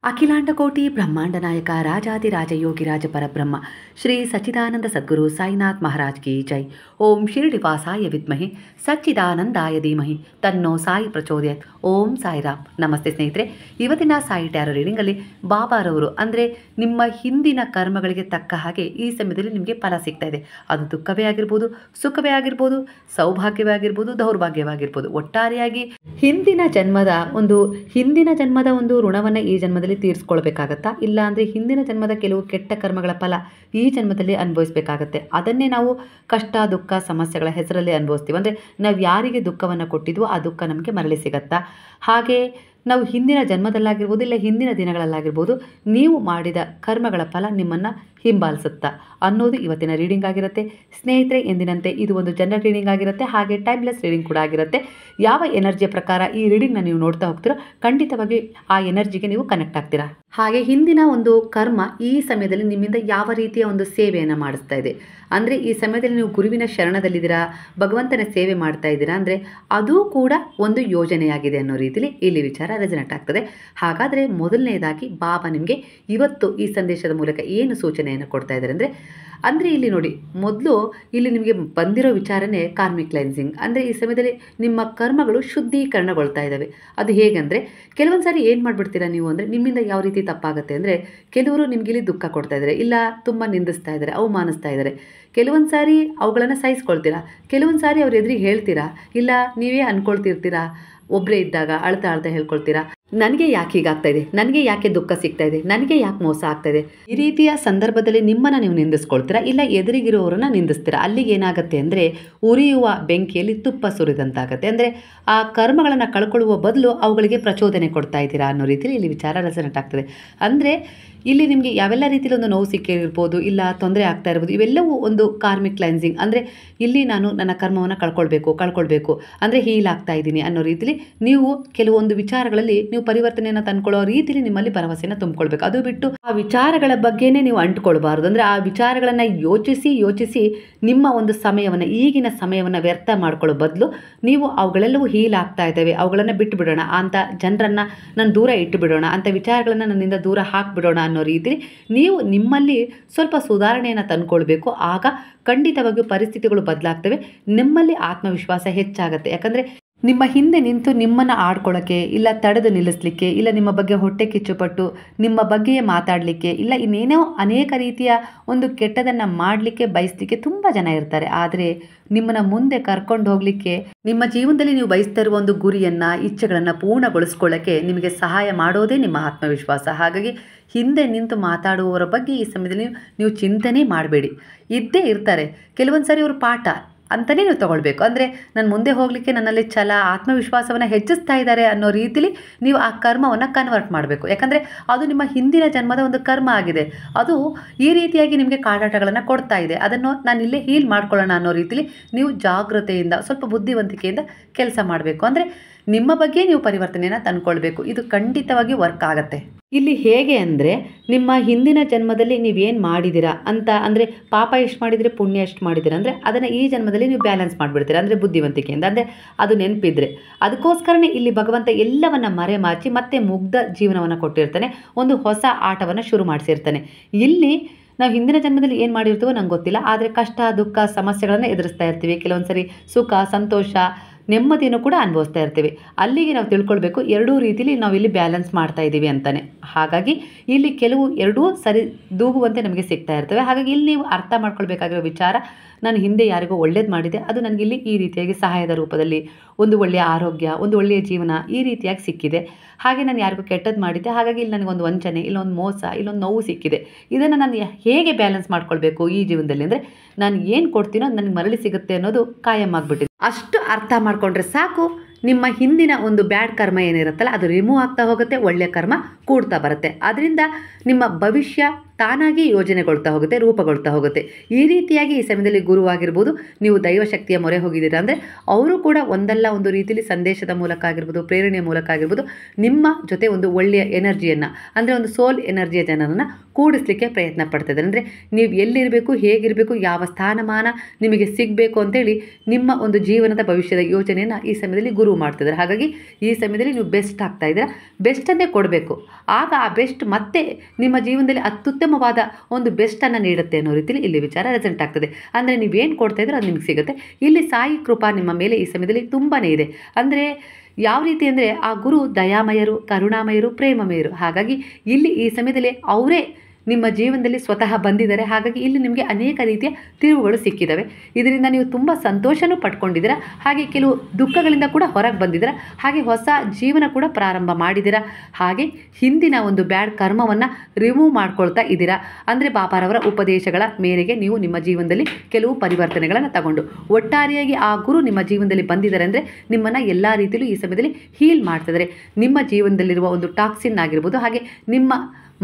ಅಖಿಲಾಂಡಕೋಟಿ ಬ್ರಹ್ಮಾಂಡ ನಾಯಕ ರಾಜಾದಿರಾಜ ಯೋಗಿರಾಜ ಪರಬ್ರಹ್ಮ ಶ್ರೀ ಸಚ್ಚಿದಾನಂದ ಸದ್ಗುರು ಸಾಯಿನಾಥ್ ಮಹಾರಾಜ್ ಕಿ ಜೈ. ಓಂ ಶಿರಡಿವಾಸಾಯ ವಿದ್ಮಹೆ ಸಚ್ಚಿದಾನಂದಾಯ ಧೀಮಹಿ ತನ್ನೋ ಸಾಯಿ ಪ್ರಚೋದಯಾತ್. ಓಂ ಸಾಯಿರಾಮ್. ನಮಸ್ತೆ ಸ್ನೇಹಿತರೆ, ಇವತ್ತಿನ ಸಾಯಿ ಟ್ಯಾರೋ ರೀಡಿಂಗಲ್ಲಿ ಬಾಬಾರವರು ಅಂದರೆ ನಿಮ್ಮ ಹಿಂದಿನ ಕರ್ಮಗಳಿಗೆ ತಕ್ಕ ಹಾಗೆ ಈ ಸಮಯದಲ್ಲಿ ನಿಮಗೆ ಫಲ ಸಿಗ್ತಾ ಇದೆ. ಅದು ದುಃಖವೇ ಆಗಿರ್ಬೋದು, ಸುಖವೇ ಆಗಿರ್ಬೋದು, ಸೌಭಾಗ್ಯವೇ ಆಗಿರ್ಬೋದು, ದೌರ್ಭಾಗ್ಯವಾಗಿರ್ಬೋದು. ಒಟ್ಟಾರೆಯಾಗಿ ಹಿಂದಿನ ಜನ್ಮದ ಒಂದು ಋಣವನ್ನು ಈ ಜನ್ಮದಲ್ಲಿ ತೀರಿಸ್ಕೊಳ್ಬೇಕಾಗತ್ತಾ, ಇಲ್ಲ ಅಂದರೆ ಹಿಂದಿನ ಜನ್ಮದ ಕೆಲವು ಕೆಟ್ಟ ಕರ್ಮಗಳ ಫಲ ಈ ಜನ್ಮದಲ್ಲಿ ಅನುಭವಿಸಬೇಕಾಗತ್ತೆ. ಅದನ್ನೇ ನಾವು ಕಷ್ಟ, ದುಃಖ, ಸಮಸ್ಯೆಗಳ ಹೆಸರಲ್ಲಿ ಅನುಭವಿಸ್ತೀವಿ. ಅಂದರೆ ನಾವು ಯಾರಿಗೆ ದುಃಖವನ್ನು ಕೊಟ್ಟಿದ್ವೋ ಆ ದುಃಖ ನಮಗೆ ಮರಳಿ ಸಿಗತ್ತಾ, ಹಾಗೆ ನಾವು ಹಿಂದಿನ ಜನ್ಮದಲ್ಲಾಗಿರ್ಬೋದು ಇಲ್ಲ ಹಿಂದಿನ ದಿನಗಳಲ್ಲಾಗಿರ್ಬೋದು ನೀವು ಮಾಡಿದ ಕರ್ಮಗಳ ಫಲ ನಿಮ್ಮನ್ನು ಹಿಂಬಾಲಿಸುತ್ತಾ ಅನ್ನೋದು ಇವತ್ತಿನ ರೀಡಿಂಗ್ ಆಗಿರುತ್ತೆ. ಸ್ನೇಹಿತರೆ, ಎಂದಿನಂತೆ ಇದು ಒಂದು ಜನರಲ್ ರೀಡಿಂಗ್ ಆಗಿರುತ್ತೆ, ಹಾಗೆ ಟೈಮ್ಲೆಸ್ ರೀಡಿಂಗ್ ಕೂಡ ಆಗಿರುತ್ತೆ. ಯಾವ ಎನರ್ಜಿಯ ಪ್ರಕಾರ ಈ ರೀಡಿಂಗ್ನ ನೀವು ನೋಡ್ತಾ ಹೋಗ್ತೀರೋ ಖಂಡಿತವಾಗಿ ಆ ಎನರ್ಜಿಗೆ ನೀವು ಕನೆಕ್ಟ್ ಆಗ್ತೀರಾ. ಹಾಗೆ ಹಿಂದಿನ ಒಂದು ಕರ್ಮ ಈ ಸಮಯದಲ್ಲಿ ನಿಮ್ಮಿಂದ ಯಾವ ರೀತಿಯ ಒಂದು ಸೇವೆಯನ್ನು ಮಾಡಿಸ್ತಾ ಇದೆ, ಅಂದರೆ ಈ ಸಮಯದಲ್ಲಿ ನೀವು ಗುರುವಿನ ಶರಣದಲ್ಲಿದ್ದೀರಾ, ಭಗವಂತನ ಸೇವೆ ಮಾಡ್ತಾ ಇದ್ದೀರಾ ಅಂದರೆ ಅದು ಕೂಡ ಒಂದು ಯೋಜನೆಯಾಗಿದೆ ಅನ್ನೋ ರೀತಿಯಲ್ಲಿ ಇಲ್ಲಿ ವಿಚಾರ ರೆಸನೇಟ್ ಆಗ್ತದೆ. ಹಾಗಾದರೆ ಮೊದಲನೇದಾಗಿ ಬಾಬಾ ನಿಮಗೆ ಇವತ್ತು ಈ ಸಂದೇಶದ ಮೂಲಕ ಏನು ಸೂಚನೆಯನ್ನು ಕೊಡ್ತಾ ಇದ್ದಾರೆ ಅಂದರೆ ಇಲ್ಲಿ ನೋಡಿ, ಮೊದಲು ಇಲ್ಲಿ ನಿಮಗೆ ಬಂದಿರೋ ವಿಚಾರನೇ ಕಾರ್ಮಿಕ್ ಕ್ಲೆನ್ಸಿಂಗ್. ಅಂದರೆ ಈ ಸಮಯದಲ್ಲಿ ನಿಮ್ಮ ಕರ್ಮಗಳು ಶುದ್ಧೀಕರಣಗೊಳ್ತಾ ಇದ್ದಾವೆ. ಅದು ಹೇಗೆಂದರೆ ಕೆಲವೊಂದು ಸಾರಿ ಏನು ಮಾಡಿಬಿಡ್ತೀರಾ ನೀವು ಅಂದರೆ ನಿಮ್ಮಿಂದ ಯಾವ ರೀತಿ ತಪ್ಪಾಗುತ್ತೆ ಅಂದರೆ ಕೆಲವರು ನಿಮ್ಗೆ ಇಲ್ಲಿ ದುಃಖ ಕೊಡ್ತಾ ಇದ್ದಾರೆ, ಇಲ್ಲ ತುಂಬ ನಿಂದಿಸ್ತಾ ಇದ್ದಾರೆ, ಅವಮಾನಿಸ್ತಾ ಇದ್ದಾರೆ. ಕೆಲವೊಂದು ಸಾರಿ ಅವುಗಳನ್ನು ಸಹಿಸ್ಕೊಳ್ತೀರಾ, ಕೆಲವೊಂದು ಸಾರಿ ಅವ್ರ ಎದುರಿಗೆ ಹೇಳ್ತೀರಾ, ಇಲ್ಲ ನೀವೇ ಅಂದ್ಕೊಳ್ತಿರ್ತೀರಾ, ಒಬ್ಬರೇ ಇದ್ದಾಗ ಅಳ್ತಾ ಹೇಳ್ಕೊಳ್ತೀರಾ, ನನಗೆ ಯಾಕೆ ಹೀಗಾಗ್ತಾ ಇದೆ, ನನಗೆ ಯಾಕೆ ದುಃಖ ಸಿಗ್ತಾ ಇದೆ, ನನಗೆ ಯಾಕೆ ಮೋಸ ಆಗ್ತಾ ಇದೆ. ಈ ರೀತಿಯ ಸಂದರ್ಭದಲ್ಲಿ ನಿಮ್ಮನ್ನು ನೀವು ನಿಂದಿಸ್ಕೊಳ್ತೀರಾ, ಇಲ್ಲ ಎದುರಿಗಿರೋರನ್ನ ನಿಂದಿಸ್ತೀರಾ. ಅಲ್ಲಿಗೆ ಏನಾಗುತ್ತೆ ಅಂದರೆ ಉರಿಯುವ ಬೆಂಕಿಯಲ್ಲಿ ತುಪ್ಪ ಸುರಿದಂತಾಗುತ್ತೆ. ಅಂದರೆ ಆ ಕರ್ಮಗಳನ್ನು ಕಳ್ಕೊಳ್ಳುವ ಬದಲು ಅವುಗಳಿಗೆ ಪ್ರಚೋದನೆ ಕೊಡ್ತಾ ಇದ್ದೀರಾ ಅನ್ನೋ ರೀತಿಯಲ್ಲಿ ಇಲ್ಲಿ ವಿಚಾರ ರೆಸನೇಟ್ ಆಗ್ತದೆ. ಅಂದರೆ ಇಲ್ಲಿ ನಿಮಗೆ ಯಾವೆಲ್ಲ ರೀತಿಯಲ್ಲಿ ಒಂದು ನೋವು ಸಿಕ್ಕಿರ್ಬೋದು, ಇಲ್ಲ ತೊಂದರೆ ಆಗ್ತಾ ಇರ್ಬೋದು, ಇವೆಲ್ಲವೂ ಒಂದು ಕಾರ್ಮಿಕ್ ಕ್ಲೆನ್ಸಿಂಗ್. ಅಂದರೆ ಇಲ್ಲಿ ನಾನು ನನ್ನ ಕರ್ಮವನ್ನು ಕಳ್ಕೊಳ್ಬೇಕು ಅಂದರೆ ಹೀಲ್ ಆಗ್ತಾ ಇದ್ದೀನಿ ಅನ್ನೋ ರೀತಿಯಲ್ಲಿ ನೀವು ಕೆಲವೊಂದು ವಿಚಾರಗಳಲ್ಲಿ ನೀವು ಪರಿವರ್ತನೆಯನ್ನು ತಂದ್ಕೊಳ್ಳೋ ರೀತಿಯಲ್ಲಿ ನಿಮ್ಮಲ್ಲಿ ಭರವಸೆಯನ್ನು ತುಂಬಿಕೊಳ್ಬೇಕು. ಅದು ಬಿಟ್ಟು ಆ ವಿಚಾರಗಳ ಬಗ್ಗೆನೇ ನೀವು ಅಂಟ್ಕೊಳ್ಬಾರ್ದು. ಅಂದರೆ ಆ ವಿಚಾರಗಳನ್ನು ಯೋಚಿಸಿ ನಿಮ್ಮ ಒಂದು ಸಮಯವನ್ನು, ಈಗಿನ ಸಮಯವನ್ನು ವ್ಯರ್ಥ ಮಾಡ್ಕೊಳ್ಳೋ ಬದಲು ನೀವು ಅವುಗಳೆಲ್ಲವೂ ಹೀಲ್ ಆಗ್ತಾ ಇದ್ದಾವೆ, ಅವುಗಳನ್ನು ಬಿಟ್ಟು ಬಿಡೋಣ, ಅಂಥ ಜನರನ್ನು ನಾನು ದೂರ ಇಟ್ಟು ಬಿಡೋಣ, ಅಂಥ ವಿಚಾರಗಳನ್ನು ನನ್ನಿಂದ ದೂರ ಹಾಕಿಬಿಡೋಣ ಅನ್ನೋ ರೀತಿಯಲ್ಲಿ ನೀವು ನಿಮ್ಮಲ್ಲಿ ಸ್ವಲ್ಪ ಸುಧಾರಣೆಯನ್ನು ತಂದ್ಕೊಳ್ಬೇಕು. ಆಗ ಖಂಡಿತವಾಗಿಯೂ ಪರಿಸ್ಥಿತಿಗಳು ಬದಲಾಗ್ತವೆ, ನಿಮ್ಮಲ್ಲಿ ಆತ್ಮವಿಶ್ವಾಸ ಹೆಚ್ಚಾಗುತ್ತೆ. ಯಾಕಂದರೆ ನಿಮ್ಮ ಹಿಂದೆ ನಿಂತು ನಿಮ್ಮನ್ನು ಆಡ್ಕೊಳ್ಳೋಕ್ಕೆ, ಇಲ್ಲ ತಡೆದು ನಿಲ್ಲಿಸಲಿಕ್ಕೆ, ಇಲ್ಲ ನಿಮ್ಮ ಬಗ್ಗೆ ಹೊಟ್ಟೆ ಕಿಚ್ಚುಪಟ್ಟು ನಿಮ್ಮ ಬಗ್ಗೆಯೇ ಮಾತಾಡಲಿಕ್ಕೆ, ಇಲ್ಲ ಇನ್ನೇನೋ ಅನೇಕ ರೀತಿಯ ಒಂದು ಕೆಟ್ಟದನ್ನು ಮಾಡಲಿಕ್ಕೆ ಬಯಸಲಿಕ್ಕೆ ತುಂಬ ಜನ ಇರ್ತಾರೆ. ಆದರೆ ನಿಮ್ಮನ್ನು ಮುಂದೆ ಕರ್ಕೊಂಡು ಹೋಗಲಿಕ್ಕೆ, ನಿಮ್ಮ ಜೀವನದಲ್ಲಿ ನೀವು ಬಯಸ್ತಾ ಇರುವ ಒಂದು ಗುರಿಯನ್ನು, ಇಚ್ಛೆಗಳನ್ನು ಪೂರ್ಣಗೊಳಿಸ್ಕೊಳ್ಳೋಕ್ಕೆ ನಿಮಗೆ ಸಹಾಯ ಮಾಡೋದೇ ನಿಮ್ಮ ಆತ್ಮವಿಶ್ವಾಸ. ಹಾಗಾಗಿ ಹಿಂದೆ ನಿಂತು ಮಾತಾಡುವವರ ಬಗ್ಗೆ ಈ ಸಮಯದಲ್ಲಿ ನೀವು ಚಿಂತನೆ ಮಾಡಬೇಡಿ. ಇದ್ದೇ ಇರ್ತಾರೆ, ಕೆಲವೊಂದು ಸಾರಿ ಅವರು ಪಾಠ ಅಂತಲೇ ನೀವು ತೊಗೊಳ್ಬೇಕು. ಅಂದರೆ ನಾನು ಮುಂದೆ ಹೋಗಲಿಕ್ಕೆ ನನ್ನಲ್ಲಿ ಛಲ, ಆತ್ಮವಿಶ್ವಾಸವನ್ನು ಹೆಚ್ಚಿಸ್ತಾ ಇದ್ದಾರೆ ಅನ್ನೋ ರೀತಿಲಿ ನೀವು ಆ ಕರ್ಮವನ್ನು ಕನ್ವರ್ಟ್ ಮಾಡಬೇಕು. ಯಾಕಂದರೆ ಅದು ನಿಮ್ಮ ಹಿಂದಿನ ಜನ್ಮದ ಒಂದು ಕರ್ಮ ಆಗಿದೆ, ಅದು ಈ ರೀತಿಯಾಗಿ ನಿಮಗೆ ಕಾಡಾಟಗಳನ್ನು ಕೊಡ್ತಾ ಇದೆ, ಅದನ್ನು ನಾನು ಇಲ್ಲೇ ಹೀಲ್ ಮಾಡ್ಕೊಳ್ಳೋಣ ಅನ್ನೋ ರೀತಿಲಿ ನೀವು ಜಾಗೃತೆಯಿಂದ, ಸ್ವಲ್ಪ ಬುದ್ಧಿವಂತಿಕೆಯಿಂದ ಕೆಲಸ ಮಾಡಬೇಕು. ಅಂದರೆ ನಿಮ್ಮ ಬಗ್ಗೆ ನೀವು ಪರಿವರ್ತನೆಯನ್ನು ತಂದ್ಕೊಳ್ಬೇಕು. ಇದು ಖಂಡಿತವಾಗಿ ವರ್ಕ್ ಆಗುತ್ತೆ. ಇಲ್ಲಿ ಹೇಗೆ ಅಂದರೆ ನಿಮ್ಮ ಹಿಂದಿನ ಜನ್ಮದಲ್ಲಿ ನೀವೇನು ಮಾಡಿದ್ದೀರಾ ಅಂತ, ಅಂದರೆ ಪಾಪ ಎಷ್ಟು ಮಾಡಿದರೆ ಪುಣ್ಯ ಎಷ್ಟು ಮಾಡಿದ್ದೀರಾ ಅಂದರೆ ಅದನ್ನು ಈ ಜನ್ಮದಲ್ಲಿ ನೀವು ಬ್ಯಾಲೆನ್ಸ್ ಮಾಡಿಬಿಡ್ತೀರಾ. ಅಂದರೆ ಬುದ್ಧಿವಂತಿಕೆಯಿಂದ, ಅಂದರೆ ಅದು ನೆನಪಿದ್ರೆ. ಅದಕ್ಕೋಸ್ಕರನೇ ಇಲ್ಲಿ ಭಗವಂತ ಎಲ್ಲವನ್ನು ಮರೆಮಾಚಿ ಮತ್ತೆ ಮುಗ್ಧ ಜೀವನವನ್ನು ಕೊಟ್ಟಿರ್ತಾನೆ, ಒಂದು ಹೊಸ ಆಟವನ್ನು ಶುರು ಮಾಡಿಸಿರ್ತಾನೆ. ಇಲ್ಲಿ ನಾವು ಹಿಂದಿನ ಜನ್ಮದಲ್ಲಿ ಏನು ಮಾಡಿರ್ತೀವೋ ನಂಗೆ ಗೊತ್ತಿಲ್ಲ, ಆದರೆ ಕಷ್ಟ, ದುಃಖ, ಸಮಸ್ಯೆಗಳನ್ನು ಎದುರಿಸ್ತಾ ಇರ್ತೀವಿ. ಕೆಲವೊಂದು ಸರಿ ಸುಖ, ಸಂತೋಷ, ನೆಮ್ಮದಿಯನ್ನು ಕೂಡ ಅನುಭವಿಸ್ತಾ ಇರ್ತೀವಿ. ಅಲ್ಲಿಗೆ ನಾವು ತಿಳ್ಕೊಳ್ಬೇಕು, ಎರಡೂ ರೀತಿಯಲ್ಲಿ ನಾವು ಇಲ್ಲಿ ಬ್ಯಾಲೆನ್ಸ್ ಮಾಡ್ತಾ ಇದ್ದೀವಿ ಅಂತಾನೆ. ಹಾಗಾಗಿ ಇಲ್ಲಿ ಕೆಲವು ಎರಡೂ ಸರಿ ದೂಗುವಂತೆ ನಮಗೆ ಸಿಗ್ತಾ ಇರ್ತವೆ. ಹಾಗಾಗಿ ಇಲ್ಲಿ ನೀವು ಅರ್ಥ ಮಾಡ್ಕೊಳ್ಬೇಕಾಗಿರೋ ವಿಚಾರ, ನಾನು ಹಿಂದೆ ಯಾರಿಗೋ ಒಳ್ಳೇದು ಮಾಡಿದೆ, ಅದು ನನಗಿಲ್ಲಿ ಈ ರೀತಿಯಾಗಿ ಸಹಾಯದ ರೂಪದಲ್ಲಿ ಒಂದು ಒಳ್ಳೆಯ ಆರೋಗ್ಯ, ಒಂದು ಒಳ್ಳೆಯ ಜೀವನ ಈ ರೀತಿಯಾಗಿ ಸಿಕ್ಕಿದೆ. ಹಾಗೆ ನಾನು ಯಾರಿಗೂ ಕೆಟ್ಟದ್ದು ಮಾಡಿದ್ದೆ, ಹಾಗಾಗಿ ಇಲ್ಲಿ ನನಗೊಂದು ವಂಚನೆ, ಇಲ್ಲೊಂದು ಮೋಸ, ಇಲ್ಲೊಂದು ನೋವು ಸಿಕ್ಕಿದೆ. ಇದನ್ನು ನಾನು ಹೇಗೆ ಬ್ಯಾಲೆನ್ಸ್ ಮಾಡ್ಕೊಳ್ಬೇಕು ಈ ಜೀವನದಲ್ಲಿ ಅಂದರೆ ನಾನು ಏನು ಕೊಡ್ತೀನೋ ಅದು ನನಗೆ ಮರಳಿ ಸಿಗುತ್ತೆ ಅನ್ನೋದು ಕಾಯಂ ಆಗಿಬಿಟ್ಟಿದೆ. ಅಷ್ಟು ಅರ್ಥ ಮಾಡಿಕೊಂಡ್ರೆ ಸಾಕು, ನಿಮ್ಮ ಹಿಂದಿನ ಒಂದು ಬ್ಯಾಡ್ ಕರ್ಮ ಏನಿರುತ್ತಲ್ಲ ಅದು ರಿಮೂವ್ ಆಗ್ತಾ ಹೋಗುತ್ತೆ, ಒಳ್ಳೆಯ ಕರ್ಮ ಕೂಡ್ತಾ ಬರುತ್ತೆ. ಅದರಿಂದ ನಿಮ್ಮ ಭವಿಷ್ಯ ತಾನಾಗಿ ಯೋಜನೆಗೊಳ್ತಾ ಹೋಗುತ್ತೆ, ರೂಪುಗೊಳ್ತಾ ಹೋಗುತ್ತೆ. ಈ ರೀತಿಯಾಗಿ ಈ ಸಮಯದಲ್ಲಿ ಗುರುವಾಗಿರ್ಬೋದು, ನೀವು ದೈವಶಕ್ತಿಯ ಮೊರೆ ಹೋಗಿದ್ದೀರಾ ಅಂದರೆ ಅವರು ಕೂಡ ಒಂದಲ್ಲ ಒಂದು ರೀತಿಯಲ್ಲಿ ಸಂದೇಶದ ಮೂಲಕ ಆಗಿರ್ಬೋದು, ಪ್ರೇರಣೆಯ ಮೂಲಕ ಆಗಿರ್ಬೋದು, ನಿಮ್ಮ ಜೊತೆ ಒಂದು ಒಳ್ಳೆಯ ಎನರ್ಜಿಯನ್ನು ಅಂದರೆ ಒಂದು ಸೋಲ್ ಎನರ್ಜಿಯ ಜನರನ್ನು ಕೂಡಿಸ್ಲಿಕ್ಕೆ ಪ್ರಯತ್ನ ಪಡ್ತಿದ್ದಾರೆ. ಅಂದರೆ ನೀವು ಎಲ್ಲಿರಬೇಕು, ಹೇಗಿರಬೇಕು, ಯಾವ ಸ್ಥಾನಮಾನ ನಿಮಗೆ ಸಿಗಬೇಕು ಅಂತೇಳಿ ನಿಮ್ಮ ಒಂದು ಜೀವನದ ಭವಿಷ್ಯದ ಯೋಜನೆಯನ್ನು ಈ ಸಮಯದಲ್ಲಿ ಗುರು ಮಾಡ್ತಿದ್ದಾರೆ. ಹಾಗಾಗಿ ಈ ಸಮಯದಲ್ಲಿ ನೀವು ಬೆಸ್ಟ್ ಆಗ್ತಾ ಇದ್ದೀರಾ, ಬೆಸ್ಟನ್ನೇ ಕೊಡಬೇಕು. ಆಗ ಆ ಬೆಸ್ಟ್ ಮತ್ತೆ ನಿಮ್ಮ ಜೀವನದಲ್ಲಿ ಅತ್ಯುತ್ತಮವಾದ ಒಂದು ಬೆಸ್ಟನ್ನು ನೀಡುತ್ತೆ ಅನ್ನೋ ರೀತಿಯಲ್ಲಿ ಇಲ್ಲಿ ವಿಚಾರ ರೆಸೆಂಟ್ ಆಗ್ತದೆ. ಅಂದರೆ ನೀವೇನು ಕೊಡ್ತಾ ಇದ್ದೀರೋ ಅದು ನಿಮಗೆ ಸಿಗುತ್ತೆ. ಇಲ್ಲಿ ಸಾಯಿ ಕೃಪಾ ನಿಮ್ಮ ಮೇಲೆ ಈ ಸಮಯದಲ್ಲಿ ತುಂಬಾ ಇದೆ. ಅಂದರೆ ಯಾವ ರೀತಿ ಅಂದರೆ ಆ ಗುರು ದಯಾಮಯರು, ಕರುಣಾಮಯರು, ಪ್ರೇಮಮಯರು. ಹಾಗಾಗಿ ಇಲ್ಲಿ ಈ ಸಮಯದಲ್ಲಿ ಅವರೇ ನಿಮ್ಮ ಜೀವನದಲ್ಲಿ ಸ್ವತಃ ಬಂದಿದ್ದಾರೆ. ಹಾಗಾಗಿ ಇಲ್ಲಿ ನಿಮಗೆ ಅನೇಕ ರೀತಿಯ ತಿರುವುಗಳು ಸಿಕ್ಕಿದ್ದಾವೆ. ಇದರಿಂದ ನೀವು ತುಂಬ ಸಂತೋಷನೂ ಪಡ್ಕೊಂಡಿದ್ದೀರಾ, ಹಾಗೆ ಕೆಲವು ದುಃಖಗಳಿಂದ ಕೂಡ ಹೊರಗೆ ಬಂದಿದ್ದೀರಾ, ಹಾಗೆ ಹೊಸ ಜೀವನ ಕೂಡ ಪ್ರಾರಂಭ ಮಾಡಿದ್ದೀರಾ, ಹಾಗೆ ಹಿಂದಿನ ಒಂದು ಬ್ಯಾಡ್ ಕರ್ಮವನ್ನು ರಿಮೂವ್ ಮಾಡ್ಕೊಳ್ತಾ ಇದ್ದೀರಾ. ಅಂದರೆ ಬಾಬಾರವರ ಉಪದೇಶಗಳ ಮೇರೆಗೆ ನೀವು ನಿಮ್ಮ ಜೀವನದಲ್ಲಿ ಕೆಲವು ಪರಿವರ್ತನೆಗಳನ್ನು ತಗೊಂಡು ಒಟ್ಟಾರೆಯಾಗಿ ಆ ಗುರು ನಿಮ್ಮ ಜೀವನದಲ್ಲಿ ಬಂದಿದ್ದಾರೆ ಅಂದರೆ ನಿಮ್ಮನ್ನು ಎಲ್ಲ ರೀತಿಯಲ್ಲೂ ಈ ಸಮಯದಲ್ಲಿ ಹೀಲ್ ಮಾಡ್ತಿದ್ದಾರೆ. ನಿಮ್ಮ ಜೀವನದಲ್ಲಿರುವ ಒಂದು ಟಾಕ್ಸಿನ್ ಆಗಿರ್ಬೋದು, ಹಾಗೆ ನಿಮ್ಮ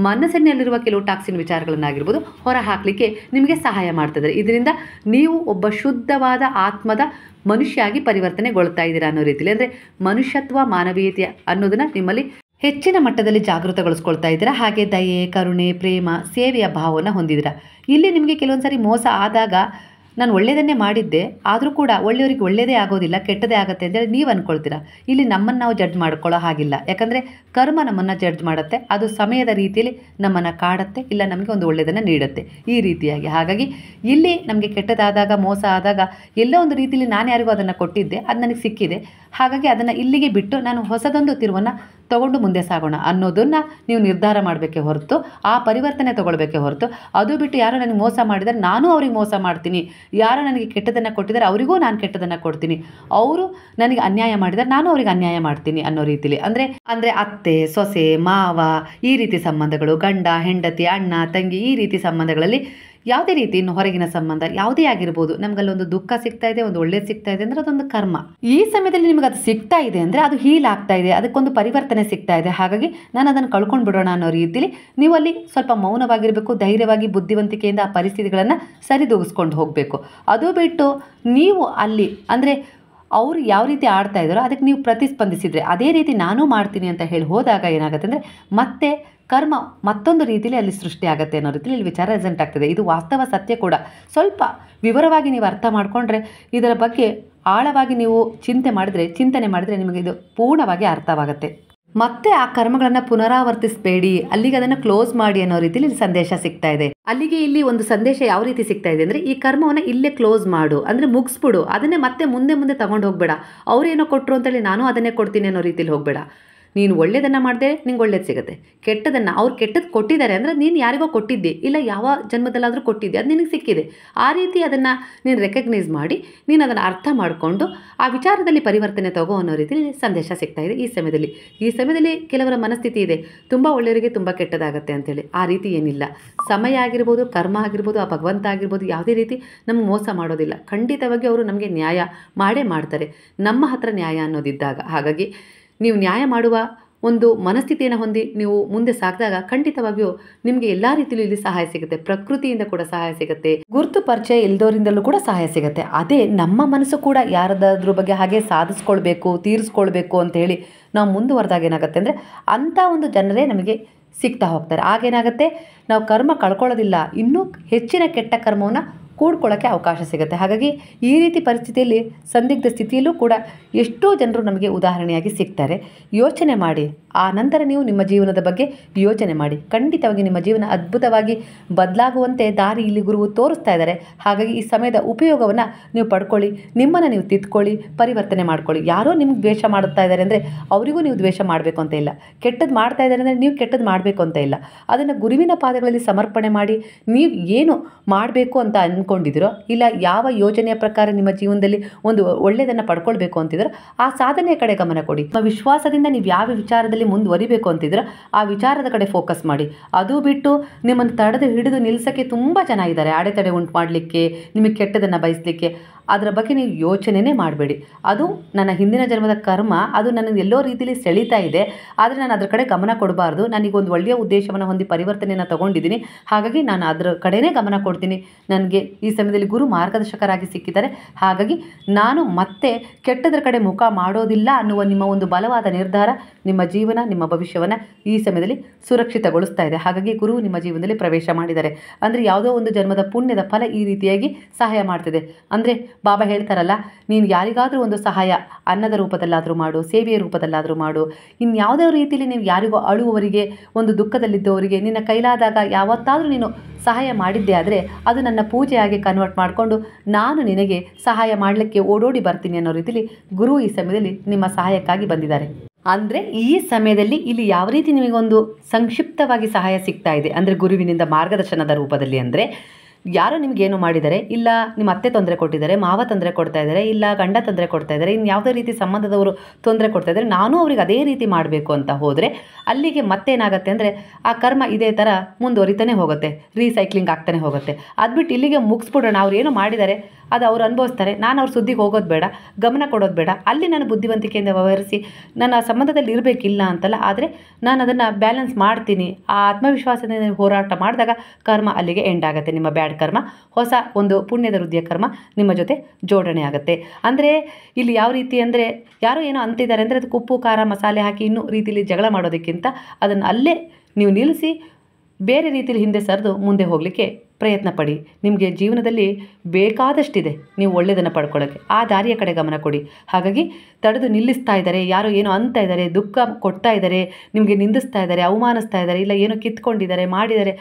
ಮನಸ್ಸಿನಲ್ಲಿರುವ ಕೆಲವು ಟಾಕ್ಸಿನ್ ವಿಚಾರಗಳನ್ನಾಗಿರ್ಬೋದು ಹೊರ ಹಾಕಲಿಕ್ಕೆ ನಿಮಗೆ ಸಹಾಯ ಮಾಡ್ತಿದ್ದಾರೆ. ಇದರಿಂದ ನೀವು ಒಬ್ಬ ಶುದ್ಧವಾದ ಆತ್ಮದ ಮನುಷ್ಯಾಗಿ ಪರಿವರ್ತನೆಗೊಳ್ತಾ ಇದ್ದೀರಾ ಅನ್ನೋ ರೀತಿಯಲ್ಲಿ, ಅಂದರೆ ಮನುಷ್ಯತ್ವ, ಮಾನವೀಯತೆ ಅನ್ನೋದನ್ನು ನಿಮ್ಮಲ್ಲಿ ಹೆಚ್ಚಿನ ಮಟ್ಟದಲ್ಲಿ ಜಾಗೃತಗೊಳಿಸ್ಕೊಳ್ತಾ ಇದ್ದೀರಾ. ಹಾಗೆ ದಯೆ, ಕರುಣೆ, ಪ್ರೇಮ, ಸೇವೆಯ ಭಾವವನ್ನು ಹೊಂದಿದ್ದೀರಾ. ಇಲ್ಲಿ ನಿಮಗೆ ಕೆಲವೊಂದು ಸಾರಿ ಮೋಸ ಆದಾಗ ನಾನು ಒಳ್ಳೆಯದನ್ನೇ ಮಾಡಿದ್ದೆ, ಆದರೂ ಕೂಡ ಒಳ್ಳೆಯವರಿಗೆ ಒಳ್ಳೆಯದೇ ಆಗೋದಿಲ್ಲ, ಕೆಟ್ಟದೇ ಆಗುತ್ತೆ ಅಂತೇಳಿ ನೀವು ಅಂದ್ಕೊಳ್ತೀರಾ. ಇಲ್ಲಿ ನಮ್ಮನ್ನು ನಾವು ಜಡ್ಜ್ ಮಾಡ್ಕೊಳ್ಳೋ ಹಾಗಿಲ್ಲ. ಯಾಕಂದರೆ ಕರ್ಮ ನಮ್ಮನ್ನು ಜಡ್ಜ್ ಮಾಡುತ್ತೆ, ಅದು ಸಮಯದ ರೀತಿಯಲ್ಲಿ ನಮ್ಮನ್ನು ಕಾಡುತ್ತೆ, ಇಲ್ಲ ನಮಗೆ ಒಂದು ಒಳ್ಳೆಯದನ್ನು ನೀಡುತ್ತೆ, ಈ ರೀತಿಯಾಗಿ. ಹಾಗಾಗಿ ಇಲ್ಲಿ ನಮಗೆ ಕೆಟ್ಟದಾದಾಗ, ಮೋಸ ಆದಾಗ ಎಲ್ಲೋ ಒಂದು ರೀತಿಯಲ್ಲಿ ನಾನು ಯಾರಿಗೂ ಅದನ್ನು ಕೊಟ್ಟಿದ್ದೆ, ಅದು ನನಗೆ ಸಿಕ್ಕಿದೆ, ಹಾಗಾಗಿ ಅದನ್ನು ಇಲ್ಲಿಗೆ ಬಿಟ್ಟು ನಾನು ಹೊಸದೊಂದು ತಿರುವನ್ನು ತಗೊಂಡು ಮುಂದೆ ಸಾಗೋಣ ಅನ್ನೋದನ್ನು ನೀವು ನಿರ್ಧಾರ ಮಾಡಬೇಕೇ ಹೊರತು, ಆ ಪರಿವರ್ತನೆ ತೊಗೊಳ್ಬೇಕೇ ಹೊರತು, ಅದು ಬಿಟ್ಟು ಯಾರೋ ನನಗೆ ಮೋಸ ಮಾಡಿದರೆ ನಾನು ಅವ್ರಿಗೆ ಮೋಸ ಮಾಡ್ತೀನಿ, ಯಾರು ನನಗೆ ಕೆಟ್ಟದನ್ನು ಕೊಟ್ಟಿದ್ದಾರೆ ಅವರಿಗೂ ನಾನು ಕೆಟ್ಟದನ್ನು ಕೊಡ್ತೀನಿ, ಅವರು ನನಗೆ ಅನ್ಯಾಯ ಮಾಡಿದರೆ ನಾನು ಅವರಿಗೆ ಅನ್ಯಾಯ ಮಾಡ್ತೀನಿ ಅನ್ನೋ ರೀತಿಲಿ. ಅಂದರೆ ಅತ್ತೆ, ಸೊಸೆ, ಮಾವ, ಈ ರೀತಿ ಸಂಬಂಧಗಳು, ಗಂಡ ಹೆಂಡತಿ, ಅಣ್ಣ ತಂಗಿ, ಈ ರೀತಿ ಸಂಬಂಧಗಳಲ್ಲಿ ಯಾವುದೇ ರೀತಿ ಇನ್ನು ಹೊರಗಿನ ಸಂಬಂಧ ಯಾವುದೇ ಆಗಿರ್ಬೋದು, ನಮಗಲ್ಲೊಂದು ದುಃಖ ಸಿಗ್ತಾ ಇದೆ, ಒಂದು ಒಳ್ಳೇದು ಸಿಗ್ತಾ ಇದೆ ಅಂದರೆ ಅದೊಂದು ಕರ್ಮ. ಈ ಸಮಯದಲ್ಲಿ ನಿಮಗೆ ಅದು ಸಿಗ್ತಾ ಇದೆ ಅಂದರೆ ಅದು ಹೀಲ್ ಆಗ್ತಾ ಇದೆ, ಅದಕ್ಕೊಂದು ಪರಿವರ್ತನೆ ಸಿಗ್ತಾ ಇದೆ. ಹಾಗಾಗಿ ನಾನು ಅದನ್ನು ಕಳ್ಕೊಂಡು ಬಿಡೋಣ ಅನ್ನೋ ರೀತಿಲಿ ನೀವು ಅಲ್ಲಿ ಸ್ವಲ್ಪ ಮೌನವಾಗಿರಬೇಕು, ಧೈರ್ಯವಾಗಿ, ಬುದ್ಧಿವಂತಿಕೆಯಿಂದ ಆ ಪರಿಸ್ಥಿತಿಗಳನ್ನು ಸರಿದೂಗಿಸ್ಕೊಂಡು ಹೋಗಬೇಕು. ಅದು ಬಿಟ್ಟು ನೀವು ಅಲ್ಲಿ ಅಂದರೆ ಅವರು ಯಾವ ರೀತಿ ಆಡ್ತಾ ಇದ್ದಾರೋ ಅದಕ್ಕೆ ನೀವು ಪ್ರತಿಸ್ಪಂದಿಸಿದರೆ ಅದೇ ರೀತಿ ನಾನು ಮಾಡ್ತೀನಿ ಅಂತ ಹೇಳಿ ಹೋದಾಗ ಏನಾಗುತ್ತೆ ಅಂದರೆ ಮತ್ತೆ ಕರ್ಮ ಮತ್ತೊಂದು ರೀತಿಯಲ್ಲಿ ಅಲ್ಲಿ ಸೃಷ್ಟಿ ಆಗುತ್ತೆ ಅನ್ನೋ ರೀತಿಯಲ್ಲಿ ಇಲ್ಲಿ ವಿಚಾರ ರೆಸೆಂಟ್ ಆಗ್ತದೆ. ಇದು ವಾಸ್ತವ ಸತ್ಯ ಕೂಡ. ಸ್ವಲ್ಪ ವಿವರವಾಗಿ ನೀವು ಅರ್ಥ ಮಾಡಿಕೊಂಡ್ರೆ, ಇದರ ಬಗ್ಗೆ ಆಳವಾಗಿ ನೀವು ಚಿಂತನೆ ಮಾಡಿದರೆ ನಿಮಗೆ ಇದು ಪೂರ್ಣವಾಗಿ ಅರ್ಥವಾಗುತ್ತೆ. ಮತ್ತೆ ಆ ಕರ್ಮಗಳನ್ನು ಪುನರಾವರ್ತಿಸಬೇಡಿ, ಅಲ್ಲಿಗೆ ಅದನ್ನು ಕ್ಲೋಸ್ ಮಾಡಿ ಅನ್ನೋ ರೀತಿಯಲ್ಲಿ ಇಲ್ಲಿ ಸಂದೇಶ ಸಿಗ್ತಾ ಇದೆ. ಅಲ್ಲಿಗೆ ಇಲ್ಲಿ ಒಂದು ಸಂದೇಶ ಯಾವ ರೀತಿ ಸಿಗ್ತಾ ಇದೆ ಅಂದರೆ, ಈ ಕರ್ಮವನ್ನು ಇಲ್ಲೇ ಕ್ಲೋಸ್ ಮಾಡು, ಅಂದರೆ ಮುಗಿಸ್ಬಿಡು, ಅದನ್ನೇ ಮತ್ತೆ ಮುಂದೆ ತಗೊಂಡು ಹೋಗಬೇಡ. ಅವರೇನೋ ಕೊಟ್ಟರು ಅಂತೇಳಿ ನಾನು ಅದನ್ನೇ ಕೊಡ್ತೀನಿ ಅನ್ನೋ ರೀತಿಯಲ್ಲಿ ಹೋಗಬೇಡ. ನೀನು ಒಳ್ಳೆಯದನ್ನು ಮಾಡಿದೆ, ನಿಂಗೆ ಒಳ್ಳೇದು ಸಿಗುತ್ತೆ. ಕೆಟ್ಟದನ್ನು ಅವ್ರು ಕೆಟ್ಟದ್ದು ಕೊಟ್ಟಿದ್ದಾರೆ ಅಂದರೆ ನೀನು ಯಾರಿಗೋ ಕೊಟ್ಟಿದ್ದೆ, ಇಲ್ಲ ಯಾವ ಜನ್ಮದಲ್ಲಾದರೂ ಕೊಟ್ಟಿದ್ದೆ, ಅದು ನಿನಗೆ ಸಿಕ್ಕಿದೆ. ಆ ರೀತಿ ಅದನ್ನು ನೀನು ರೆಕಗ್ನೈಸ್ ಮಾಡಿ, ನೀನು ಅದನ್ನು ಅರ್ಥ ಮಾಡಿಕೊಂಡು ಆ ವಿಚಾರದಲ್ಲಿ ಪರಿವರ್ತನೆ ತಗೋ ಅನ್ನೋ ರೀತಿಯಲ್ಲಿ ಸಂದೇಶ ಸಿಗ್ತಾ ಇದೆ ಈ ಸಮಯದಲ್ಲಿ ಕೆಲವರ ಮನಸ್ಥಿತಿ ಇದೆ, ತುಂಬ ಒಳ್ಳೆಯವರಿಗೆ ತುಂಬ ಕೆಟ್ಟದಾಗತ್ತೆ ಅಂತೇಳಿ. ಆ ರೀತಿ ಏನಿಲ್ಲ. ಸಮಯ ಆಗಿರ್ಬೋದು, ಕರ್ಮ ಆಗಿರ್ಬೋದು, ಆ ಭಗವಂತ ಆಗಿರ್ಬೋದು, ಯಾವುದೇ ರೀತಿ ನಮ್ಗೆ ಮೋಸ ಮಾಡೋದಿಲ್ಲ. ಖಂಡಿತವಾಗಿ ಅವರು ನಮಗೆ ನ್ಯಾಯ ಮಾಡೇ ಮಾಡ್ತಾರೆ, ನಮ್ಮ ಹತ್ರ ನ್ಯಾಯ ಅನ್ನೋದಿದ್ದಾಗ. ಹಾಗಾಗಿ ನೀವು ನ್ಯಾಯ ಮಾಡುವ ಒಂದು ಮನಸ್ಥಿತಿಯನ್ನು ಹೊಂದಿ ನೀವು ಮುಂದೆ ಸಾಗಿದಾಗ ಖಂಡಿತವಾಗಿಯೂ ನಿಮಗೆ ಎಲ್ಲ ರೀತಿಯಲ್ಲೂ ಇಲ್ಲಿ ಸಹಾಯ ಸಿಗುತ್ತೆ. ಪ್ರಕೃತಿಯಿಂದ ಕೂಡ ಸಹಾಯ ಸಿಗುತ್ತೆ, ಗುರುತು ಪರಿಚಯ ಇಲ್ದೋರಿಂದಲೂ ಕೂಡ ಸಹಾಯ ಸಿಗುತ್ತೆ. ಅದೇ ನಮ್ಮ ಮನಸ್ಸು ಕೂಡ ಯಾರದಾದ್ರ ಬಗ್ಗೆ ಹಾಗೆ ಸಾಧಿಸ್ಕೊಳ್ಬೇಕು, ತೀರಿಸ್ಕೊಳ್ಬೇಕು ಅಂತ ಹೇಳಿ ನಾವು ಮುಂದುವರೆದಾಗ ಏನಾಗುತ್ತೆ ಅಂದರೆ ಅಂಥ ಒಂದು ಜನರೇ ನಮಗೆ ಸಿಗ್ತಾ ಹೋಗ್ತಾರೆ. ಆಗೇನಾಗುತ್ತೆ, ನಾವು ಕರ್ಮ ಕಳ್ಕೊಳ್ಳೋದಿಲ್ಲ, ಇನ್ನೂ ಹೆಚ್ಚಿನ ಕೆಟ್ಟ ಕರ್ಮವನ್ನು ಕೂಡ್ಕೊಳ್ಳೋಕ್ಕೆ ಅವಕಾಶ ಸಿಗುತ್ತೆ. ಹಾಗಾಗಿ ಈ ರೀತಿ ಪರಿಸ್ಥಿತಿಯಲ್ಲಿ, ಸಂದಿಗ್ಧ ಸ್ಥಿತಿಯಲ್ಲೂ ಕೂಡ ಎಷ್ಟೋ ಜನರು ನಮಗೆ ಉದಾಹರಣೆಯಾಗಿ ಸಿಗ್ತಾರೆ. ಯೋಚನೆ ಮಾಡಿ, ಆ ನಂತರ ನೀವು ನಿಮ್ಮ ಜೀವನದ ಬಗ್ಗೆ ಯೋಚನೆ ಮಾಡಿ. ಖಂಡಿತವಾಗಿ ನಿಮ್ಮ ಜೀವನ ಅದ್ಭುತವಾಗಿ ಬದಲಾಗುವಂತೆ ದಾರಿ ಇಲ್ಲಿ ಗುರುವು ತೋರಿಸ್ತಾ ಇದ್ದಾರೆ. ಹಾಗಾಗಿ ಈ ಸಮಯದ ಉಪಯೋಗವನ್ನು ನೀವು ಪಡ್ಕೊಳ್ಳಿ, ನಿಮ್ಮನ್ನು ನೀವು ತಿದ್ಕೊಳ್ಳಿ, ಪರಿವರ್ತನೆ ಮಾಡ್ಕೊಳ್ಳಿ. ಯಾರೋ ನಿಮ್ಗೆ ದ್ವೇಷ ಮಾಡುತ್ತಾ ಇದ್ದಾರೆ ಅಂದರೆ ಅವರಿಗೂ ನೀವು ದ್ವೇಷ ಮಾಡಬೇಕು ಅಂತ ಇಲ್ಲ, ಕೆಟ್ಟದ್ದು ಮಾಡ್ತಾ ಇದ್ದಾರೆ ಅಂದರೆ ನೀವು ಕೆಟ್ಟದ್ದು ಮಾಡಬೇಕು ಅಂತ ಇಲ್ಲ. ಅದನ್ನು ಗುರುವಿನ ಪಾದಗಳಲ್ಲಿ ಸಮರ್ಪಣೆ ಮಾಡಿ, ನೀವು ಏನು ಮಾಡಬೇಕು ಅಂತ ಅಂದ್ಕೊಂಡಿದ್ದೀರೋ, ಇಲ್ಲ ಯಾವ ಯೋಜನೆಯ ಪ್ರಕಾರ ನಿಮ್ಮ ಜೀವನದಲ್ಲಿ ಒಂದು ಒಳ್ಳೆಯದನ್ನು ಪಡ್ಕೊಳ್ಬೇಕು ಅಂತಿದ್ರೋ ಆ ಸಾಧನೆಯ ಕಡೆ ಗಮನ ಕೊಡಿ. ನಿಮ್ಮ ವಿಶ್ವಾಸದಿಂದ ನೀವು ಯಾವ ವಿಚಾರದಲ್ಲಿ ಮುಂದುವರಿಬೇಕು ಅಂತಿದ್ರೆ ಆ ವಿಚಾರದ ಕಡೆ ಫೋಕಸ್ ಮಾಡಿ. ಅದು ಬಿಟ್ಟು ನಿಮ್ಮನ್ನು ಹಿಡಿದು ನಿಲ್ಲಿಸೋಕ್ಕೆ ತುಂಬ ಜನ ಇದ್ದಾರೆ, ಅಡೆತಡೆ ಉಂಟು ಮಾಡಲಿಕ್ಕೆ, ನಿಮಗೆ ಕೆಟ್ಟದನ್ನು ಬಯಸಲಿಕ್ಕೆ. ಅದರ ಬಗ್ಗೆ ನೀವು ಯೋಚನೆನೇ ಮಾಡಬೇಡಿ. ಅದು ನನ್ನ ಹಿಂದಿನ ಜನ್ಮದ ಕರ್ಮ, ಅದು ನನಗೆ ಎಲ್ಲೋ ರೀತಿಯಲ್ಲಿ ಸೆಳೀತಾ ಇದೆ, ಆದರೆ ನಾನು ಅದ್ರ ಕಡೆ ಗಮನ ಕೊಡಬಾರ್ದು. ನನಗೊಂದು ಒಳ್ಳೆಯ ಉದ್ದೇಶವನ್ನು ಹೊಂದಿ ಪರಿವರ್ತನೆಯನ್ನು ತಗೊಂಡಿದ್ದೀನಿ, ಹಾಗಾಗಿ ನಾನು ಅದರ ಕಡೆನೇ ಗಮನ ಕೊಡ್ತೀನಿ. ನನಗೆ ಈ ಸಮಯದಲ್ಲಿ ಗುರು ಮಾರ್ಗದರ್ಶಕರಾಗಿ ಸಿಕ್ಕಿದ್ದಾರೆ, ಹಾಗಾಗಿ ನಾನು ಮತ್ತೆ ಕೆಟ್ಟದ್ರ ಕಡೆ ಮುಖ ಮಾಡೋದಿಲ್ಲ ಅನ್ನುವ ನಿಮ್ಮ ಒಂದು ಬಲವಾದ ನಿರ್ಧಾರ ನಿಮ್ಮ ಜೀವನ, ನಿಮ್ಮ ಭವಿಷ್ಯವನ್ನು ಈ ಸಮಯದಲ್ಲಿ ಸುರಕ್ಷಿತಗೊಳಿಸ್ತಾ ಇದೆ. ಹಾಗಾಗಿ ಗುರು ನಿಮ್ಮ ಜೀವನದಲ್ಲಿ ಪ್ರವೇಶ ಮಾಡಿದ್ದಾರೆ ಅಂದರೆ ಯಾವುದೋ ಒಂದು ಜನ್ಮದ ಪುಣ್ಯದ ಫಲ ಈ ರೀತಿಯಾಗಿ ಸಹಾಯ ಮಾಡ್ತಿದೆ. ಅಂದರೆ ಬಾಬಾ ಹೇಳ್ತಾರಲ್ಲ, ನೀನು ಯಾರಿಗಾದರೂ ಒಂದು ಸಹಾಯ ಅನ್ನದ ರೂಪದಲ್ಲಾದರೂ ಮಾಡು, ಸೇವೆಯ ರೂಪದಲ್ಲಾದರೂ ಮಾಡು, ಇನ್ಯಾವುದೇ ರೀತಿಯಲ್ಲಿ ನೀವು ಯಾರಿಗೋ ಅಳುವವರಿಗೆ, ಒಂದು ದುಃಖದಲ್ಲಿದ್ದವರಿಗೆ ನಿನ್ನ ಕೈಲಾದಾಗ ಯಾವತ್ತಾದರೂ ನೀನು ಸಹಾಯ ಮಾಡಿದ್ದೆ ಆದರೆ ಅದು ನನ್ನ ಪೂಜೆಯಾಗಿ ಕನ್ವರ್ಟ್ ಮಾಡಿಕೊಂಡು ನಾನು ನಿನಗೆ ಸಹಾಯ ಮಾಡಲಿಕ್ಕೆ ಓಡೋಡಿ ಬರ್ತೀನಿ ಅನ್ನೋ ರೀತಿಯಲ್ಲಿ ಗುರು ಈ ಸಮಯದಲ್ಲಿ ನಿಮ್ಮ ಸಹಾಯಕ್ಕಾಗಿ ಬಂದಿದ್ದಾರೆ. ಅಂದರೆ ಈ ಸಮಯದಲ್ಲಿ ಇಲ್ಲಿ ಯಾವ ರೀತಿ ನಿಮಗೊಂದು ಸಂಕ್ಷಿಪ್ತವಾಗಿ ಸಹಾಯ ಸಿಗ್ತಾ ಇದೆ ಅಂದರೆ ಗುರುವಿನಿಂದ ಮಾರ್ಗದರ್ಶನದ ರೂಪದಲ್ಲಿ. ಅಂದರೆ ಯಾರೋ ನಿಮಗೇನು ಮಾಡಿದ್ದಾರೆ, ಇಲ್ಲ ನಿಮ್ಮ ಅತ್ತೆ ತೊಂದರೆ ಕೊಟ್ಟಿದ್ದಾರೆ, ಮಾವ ತೊಂದರೆ ಕೊಡ್ತಾ ಇದ್ದಾರೆ, ಇಲ್ಲ ಗಂಡ ತೊಂದರೆ ಕೊಡ್ತಾ ಇದ್ದಾರೆ, ಇನ್ನು ಯಾವುದೇ ರೀತಿ ಸಂಬಂಧದವರು ತೊಂದರೆ ಕೊಡ್ತಾ ಇದ್ದಾರೆ, ನಾನು ಅವ್ರಿಗೆ ಅದೇ ರೀತಿ ಮಾಡಬೇಕು ಅಂತ ಹೋದರೆ ಅಲ್ಲಿಗೆ ಮತ್ತೇನಾಗುತ್ತೆ ಅಂದರೆ ಆ ಕರ್ಮ ಇದೇ ಥರ ಮುಂದುವರಿತಾನೆ ಹೋಗುತ್ತೆ, ರೀಸೈಕ್ಲಿಂಗ್ ಆಗ್ತಾನೆ ಹೋಗುತ್ತೆ. ಅದ್ಬಿಟ್ಟು ಇಲ್ಲಿಗೆ ಮುಗಿಸ್ಬಿಡೋಣ, ಅವ್ರು ಏನೋ ಮಾಡಿದ್ದಾರೆ ಅದು ಅವ್ರು ಅನುಭವಿಸ್ತಾರೆ, ನಾನು ಅವ್ರ ಸುದ್ದಿಗೆ ಹೋಗೋದು ಬೇಡ, ಗಮನ ಕೊಡೋದು ಬೇಡ, ಅಲ್ಲಿ ನಾನು ಬುದ್ಧಿವಂತಿಕೆಯಿಂದ ವ್ಯವಹರಿಸಿ ನನ್ನ ಸಂಬಂಧದಲ್ಲಿ ಇರಬೇಕಿಲ್ಲ ಅಂತಲ್ಲ, ಆದರೆ ನಾನು ಅದನ್ನು ಬ್ಯಾಲೆನ್ಸ್ ಮಾಡ್ತೀನಿ. ಆ ಆತ್ಮವಿಶ್ವಾಸದಿಂದ ಹೋರಾಟ ಮಾಡಿದಾಗ ಕರ್ಮ ಅಲ್ಲಿಗೆ ಎಂಡ್ ಆಗುತ್ತೆ. ನಿಮ್ಮ ಬ್ಯಾಡ್ ಕರ್ಮ ಹೊಸ ಒಂದು ಪುಣ್ಯದ ವೃದ್ಧಿಯ ಕರ್ಮ ನಿಮ್ಮ ಜೊತೆ ಜೋಡಣೆ ಆಗುತ್ತೆ. ಅಂದರೆ ಇಲ್ಲಿ ಯಾವ ರೀತಿ ಅಂದರೆ ಯಾರೋ ಏನೋ ಅಂತಿದ್ದಾರೆ ಅಂದರೆ ಅದಕ್ಕೆ ಉಪ್ಪು ಖಾರ ಮಸಾಲೆ ಹಾಕಿ ಇನ್ನೂ ರೀತಿಯಲ್ಲಿ ಜಗಳ ಮಾಡೋದಕ್ಕಿಂತ ಅದನ್ನು ಅಲ್ಲೇ ನೀವು ನಿಲ್ಲಿಸಿ ಬೇರೆ ರೀತಿಯಲ್ಲಿ ಹಿಂದೆ ಸರಿದು ಮುಂದೆ ಹೋಗಲಿಕ್ಕೆ ಪ್ರಯತ್ನ ಪಡಿ. ನಿಮಗೆ ಜೀವನದಲ್ಲಿ ಬೇಕಾದಷ್ಟಿದೆ ನೀವು ಒಳ್ಳೆಯದನ್ನು ಪಡ್ಕೊಳ್ಳೋಕ್ಕೆ, ಆ ದಾರಿಯ ಕಡೆ ಗಮನ ಕೊಡಿ. ಹಾಗಾಗಿ ತಡೆದು ನಿಲ್ಲಿಸ್ತಾ ಇದ್ದಾರೆ, ಯಾರೋ ಏನೋ ಅಂತ ಇದ್ದಾರೆ, ದುಃಖ ಕೊಡ್ತಾ ಇದ್ದಾರೆ, ನಿಮಗೆ ನಿಂದಿಸ್ತಾ ಇದ್ದಾರೆ, ಅವಮಾನಿಸ್ತಾ ಇದ್ದಾರೆ, ಇಲ್ಲ ಏನೋ ಕಿತ್ಕೊಂಡಿದ್ದಾರೆ ಮಾಡಿದ್ದಾರೆ,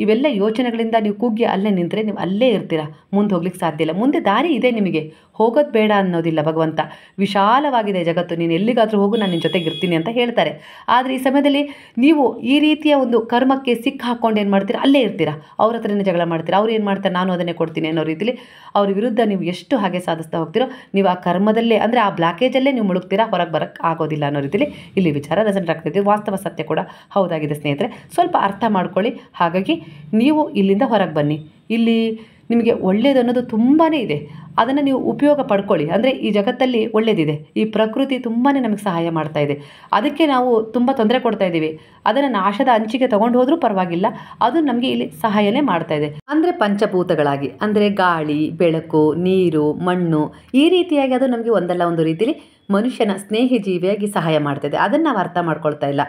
ಇವೆಲ್ಲ ಯೋಚನೆಗಳಿಂದ ನೀವು ಕುಗ್ಗಿ ಅಲ್ಲೇ ನಿಂತರೆ ನೀವು ಅಲ್ಲೇ ಇರ್ತೀರ, ಮುಂದೆ ಹೋಗ್ಲಿಕ್ಕೆ ಸಾಧ್ಯ ಇಲ್ಲ. ಮುಂದೆ ದಾರಿ ಇದೆ, ನಿಮಗೆ ಹೋಗೋದು ಬೇಡ ಅನ್ನೋದಿಲ್ಲ. ಭಗವಂತ ವಿಶಾಲವಾಗಿದೆ ಜಗತ್ತು, ನೀನು ಎಲ್ಲಿಗಾದರೂ ಹೋಗು, ನಾನು ನಿನ್ನ ಜೊತೆಗೆ ಇರ್ತೀನಿ ಅಂತ ಹೇಳ್ತಾರೆ. ಆದರೆ ಈ ಸಮಯದಲ್ಲಿ ನೀವು ಈ ರೀತಿಯ ಒಂದು ಕರ್ಮಕ್ಕೆ ಸಿಕ್ಕ ಹಾಕ್ಕೊಂಡು ಏನು ಮಾಡ್ತೀರಾ, ಅಲ್ಲೇ ಇರ್ತೀರಾ, ಅವ್ರ ಹತ್ರನೇ ಜಗಳ ಮಾಡ್ತೀರಾ, ಅವ್ರು ಏನು ಮಾಡ್ತಾರೆ ನಾನು ಅದನ್ನೇ ಕೊಡ್ತೀನಿ ಅನ್ನೋ ರೀತಿಲಿ ಅವ್ರ ವಿರುದ್ಧ ನೀವು ಎಷ್ಟು ಹಾಗೆ ಸಾಧಿಸ್ತಾ ಹೋಗ್ತೀರೋ ನೀವು ಆ ಕರ್ಮದಲ್ಲೇ ಅಂದರೆ ಆ ಬ್ಲಾಕೇಜಲ್ಲೇ ನೀವು ಮುಳುಗ್ತೀರಾ, ಹೊರಗೆ ಬರೋಕ್ಕೆ ಆಗೋದಿಲ್ಲ ಅನ್ನೋ ರೀತಿಲಿ ಇಲ್ಲಿ ವಿಚಾರ ರೆಸೆಂಟ್ ಆಗ್ತಿದೆ. ವಾಸ್ತವ ಸತ್ಯ ಕೂಡ ಹೌದಾಗಿದೆ ಸ್ನೇಹಿತರೆ, ಸ್ವಲ್ಪ ಅರ್ಥ ಮಾಡ್ಕೊಳ್ಳಿ. ಹಾಗಾಗಿ ನೀವು ಇಲ್ಲಿಂದ ಹೊರಗೆ ಬನ್ನಿ. ಇಲ್ಲಿ ನಿಮಗೆ ಒಳ್ಳೆಯದು ಅನ್ನೋದು ತುಂಬಾ ಇದೆ, ಅದನ್ನು ನೀವು ಉಪಯೋಗ ಪಡ್ಕೊಳ್ಳಿ. ಅಂದರೆ ಈ ಜಗತ್ತಲ್ಲಿ ಒಳ್ಳೆಯದಿದೆ, ಈ ಪ್ರಕೃತಿ ತುಂಬಾ ನಮಗೆ ಸಹಾಯ ಮಾಡ್ತಾ ಇದೆ, ಅದಕ್ಕೆ ನಾವು ತುಂಬ ತೊಂದರೆ ಕೊಡ್ತಾ ಇದ್ದೀವಿ, ಅದನ್ನು ನಾಶದ ಅಂಚಿಗೆ ತೊಗೊಂಡು ಹೋದರೂ ಪರವಾಗಿಲ್ಲ, ಅದು ನಮಗೆ ಇಲ್ಲಿ ಸಹಾಯನೇ ಮಾಡ್ತಾ ಇದೆ. ಅಂದರೆ ಪಂಚಭೂತಗಳಾಗಿ ಅಂದರೆ ಗಾಳಿ, ಬೆಳಕು, ನೀರು, ಮಣ್ಣು, ಈ ರೀತಿಯಾಗಿ ಅದು ನಮಗೆ ಒಂದಲ್ಲ ಒಂದು ರೀತಿಯಲ್ಲಿ ಮನುಷ್ಯನ ಸ್ನೇಹಿ ಜೀವಿಯಾಗಿ ಸಹಾಯ ಮಾಡ್ತಾಯಿದೆ. ಅದನ್ನು ನಾವು ಅರ್ಥ ಮಾಡ್ಕೊಳ್ತಾ ಇಲ್ಲ,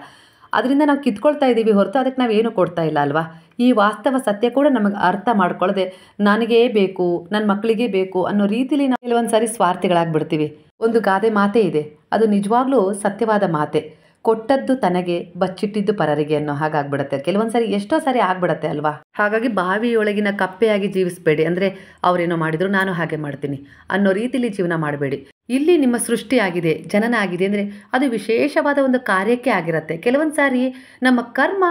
ಅದರಿಂದ ನಾವು ಕಿತ್ಕೊಳ್ತಾ ಇದ್ದೀವಿ ಹೊರತು ಅದಕ್ಕೆ ನಾವೇನು ಕೊಡ್ತಾ ಇಲ್ಲ ಅಲ್ವಾ. ಈ ವಾಸ್ತವ ಸತ್ಯ ಕೂಡ ನಮಗೆ ಅರ್ಥ ಮಾಡ್ಕೊಳ್ಳದೆ ನನಗೇ ಬೇಕು, ನನ್ನ ಮಕ್ಕಳಿಗೆ ಬೇಕು ಅನ್ನೋ ರೀತಿಲಿ ನಾವು ಕೆಲವೊಂದು ಸಾರಿ ಸ್ವಾರ್ಥಿಗಳಾಗ್ಬಿಡ್ತೀವಿ. ಒಂದು ಗಾದೆ ಮಾತೇ ಇದೆ, ಅದು ನಿಜವಾಗ್ಲೂ ಸತ್ಯವಾದ ಮಾತೆ, ಕೊಟ್ಟದ್ದು ತನಗೆ ಬಚ್ಚಿಟ್ಟಿದ್ದು ಪರರಿಗೆ ಅನ್ನೋ ಹಾಗಾಗ್ಬಿಡುತ್ತೆ. ಕೆಲವೊಂದು ಸಾರಿ ಎಷ್ಟೋ ಸಾರಿ ಆಗ್ಬಿಡುತ್ತೆ ಅಲ್ವಾ. ಹಾಗಾಗಿ ಬಾವಿಯೊಳಗಿನ ಕಪ್ಪೆಯಾಗಿ ಜೀವಿಸಬೇಡಿ. ಅಂದರೆ ಅವರೇನೋ ಮಾಡಿದ್ರು ನಾನು ಹಾಗೆ ಮಾಡ್ತೀನಿ ಅನ್ನೋ ರೀತಿಲಿ ಜೀವನ ಮಾಡಬೇಡಿ. ಇಲ್ಲಿ ನಿಮ್ಮ ಸೃಷ್ಟಿಯಾಗಿದೆ, ಜನನ ಆಗಿದೆ ಅಂದರೆ ಅದು ವಿಶೇಷವಾದ ಒಂದು ಕಾರ್ಯಕ್ಕೆ ಆಗಿರುತ್ತೆ. ಕೆಲವೊಂದು ಸಾರಿ ನಮ್ಮ ಕರ್ಮ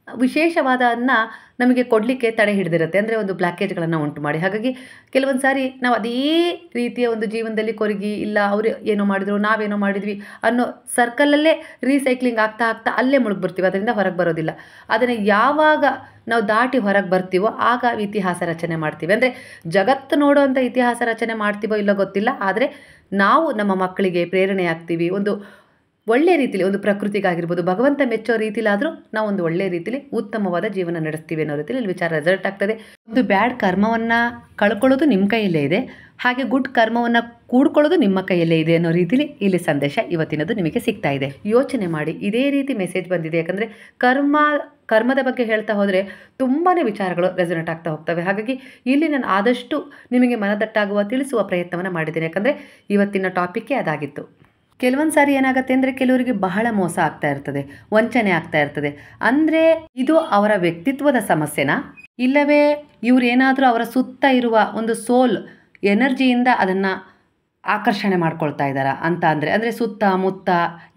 ವಿಶೇಷವಾದನ್ನು ನಮಗೆ ಕೊಡಲಿಕ್ಕೆ ತಡೆ ಹಿಡಿದಿರುತ್ತೆ, ಅಂದರೆ ಒಂದು ಬ್ಲಾಕೇಜ್ಗಳನ್ನು ಉಂಟು ಮಾಡಿ. ಹಾಗಾಗಿ ಕೆಲವೊಂದು ಸಾರಿ ನಾವು ಅದೇ ರೀತಿಯ ಒಂದು ಜೀವನದಲ್ಲಿ ಕೊರಗಿ, ಇಲ್ಲ ಅವರು ಏನೋ ಮಾಡಿದ್ರು ನಾವೇನೋ ಮಾಡಿದ್ವಿ ಅನ್ನೋ ಸರ್ಕಲಲ್ಲೇ ರೀಸೈಕ್ಲಿಂಗ್ ಆಗ್ತಾ ಆಗ್ತಾ ಅಲ್ಲೇ ಮುಳುಗ್ಬಿಡ್ತೀವಿ, ಅದರಿಂದ ಹೊರಗೆ ಬರೋದಿಲ್ಲ. ಅದನ್ನು ಯಾವಾಗ ನಾವು ದಾಟಿ ಹೊರಗೆ ಬರ್ತೀವೋ ಆಗ ಇತಿಹಾಸ ರಚನೆ ಮಾಡ್ತೀವಿ. ಅಂದರೆ ಜಗತ್ತು ನೋಡುವಂಥ ಇತಿಹಾಸ ರಚನೆ ಮಾಡ್ತೀವೋ ಇಲ್ಲೋ ಗೊತ್ತಿಲ್ಲ, ಆದರೆ ನಾವು ನಮ್ಮ ಮಕ್ಕಳಿಗೆ ಪ್ರೇರಣೆ ಆಗ್ತೀವಿ. ಒಂದು ಒಳ್ಳೆಯ ರೀತಿಯಲ್ಲಿ, ಒಂದು ಪ್ರಕೃತಿಗಾಗಿರ್ಬೋದು, ಭಗವಂತ ಮೆಚ್ಚೋ ರೀತಿಲಾದರೂ ನಾವು ಒಂದು ಒಳ್ಳೆಯ ರೀತಿಯಲ್ಲಿ ಉತ್ತಮವಾದ ಜೀವನ ನಡೆಸ್ತೀವಿ ಅನ್ನೋ ರೀತಿಯಲ್ಲಿ ಇಲ್ಲಿ ವಿಚಾರ ರಿಸಲ್ಟ್ ಆಗ್ತದೆ. ಒಂದು ಬ್ಯಾಡ್ ಕರ್ಮವನ್ನು ಕಳ್ಕೊಳ್ಳೋದು ನಿಮ್ಮ ಕೈಯಲ್ಲೇ ಇದೆ, ಹಾಗೆ ಗುಡ್ ಕರ್ಮವನ್ನು ಕೂಡ್ಕೊಳ್ಳೋದು ನಿಮ್ಮ ಕೈಯಲ್ಲೇ ಇದೆ ಅನ್ನೋ ರೀತಿಯಲ್ಲಿ ಇಲ್ಲಿ ಸಂದೇಶ ಇವತ್ತಿನದು ನಿಮಗೆ ಸಿಗ್ತಾ ಇದೆ. ಯೋಚನೆ ಮಾಡಿ, ಇದೇ ರೀತಿ ಮೆಸೇಜ್ ಬಂದಿದೆ. ಯಾಕಂದರೆ ಕರ್ಮದ ಬಗ್ಗೆ ಹೇಳ್ತಾ ಹೋದರೆ ತುಂಬಾ ವಿಚಾರಗಳು ರೆಸೊನೇಟ್ ಆಗ್ತಾ ಹೋಗ್ತವೆ. ಹಾಗಾಗಿ ಇಲ್ಲಿ ನಾನು ಆದಷ್ಟು ನಿಮಗೆ ಮನದಟ್ಟಾಗುವ ತಿಳಿಸುವ ಪ್ರಯತ್ನವನ್ನು ಮಾಡಿದ್ದೇನೆ, ಯಾಕಂದರೆ ಇವತ್ತಿನ ಟಾಪಿಕ್ಕೇ ಅದಾಗಿತ್ತು. ಕೆಲವೊಂದು ಸಾರಿ ಏನಾಗುತ್ತೆ ಅಂದರೆ ಕೆಲವರಿಗೆ ಬಹಳ ಮೋಸ ಆಗ್ತಾ ಇರ್ತದೆ, ವಂಚನೆ ಆಗ್ತಾ ಇರ್ತದೆ. ಅಂದರೆ ಇದು ಅವರ ವ್ಯಕ್ತಿತ್ವದ ಸಮಸ್ಯೆನಾ, ಇಲ್ಲವೇ ಇವರೇನಾದರೂ ಅವರ ಸುತ್ತ ಇರುವ ಒಂದು ಸೋಲ್ ಎನರ್ಜಿಯಿಂದ ಅದನ್ನು ಆಕರ್ಷಣೆ ಮಾಡ್ಕೊಳ್ತಾ ಇದ್ದಾರಾ ಅಂತ ಅಂದರೆ ಸುತ್ತಮುತ್ತ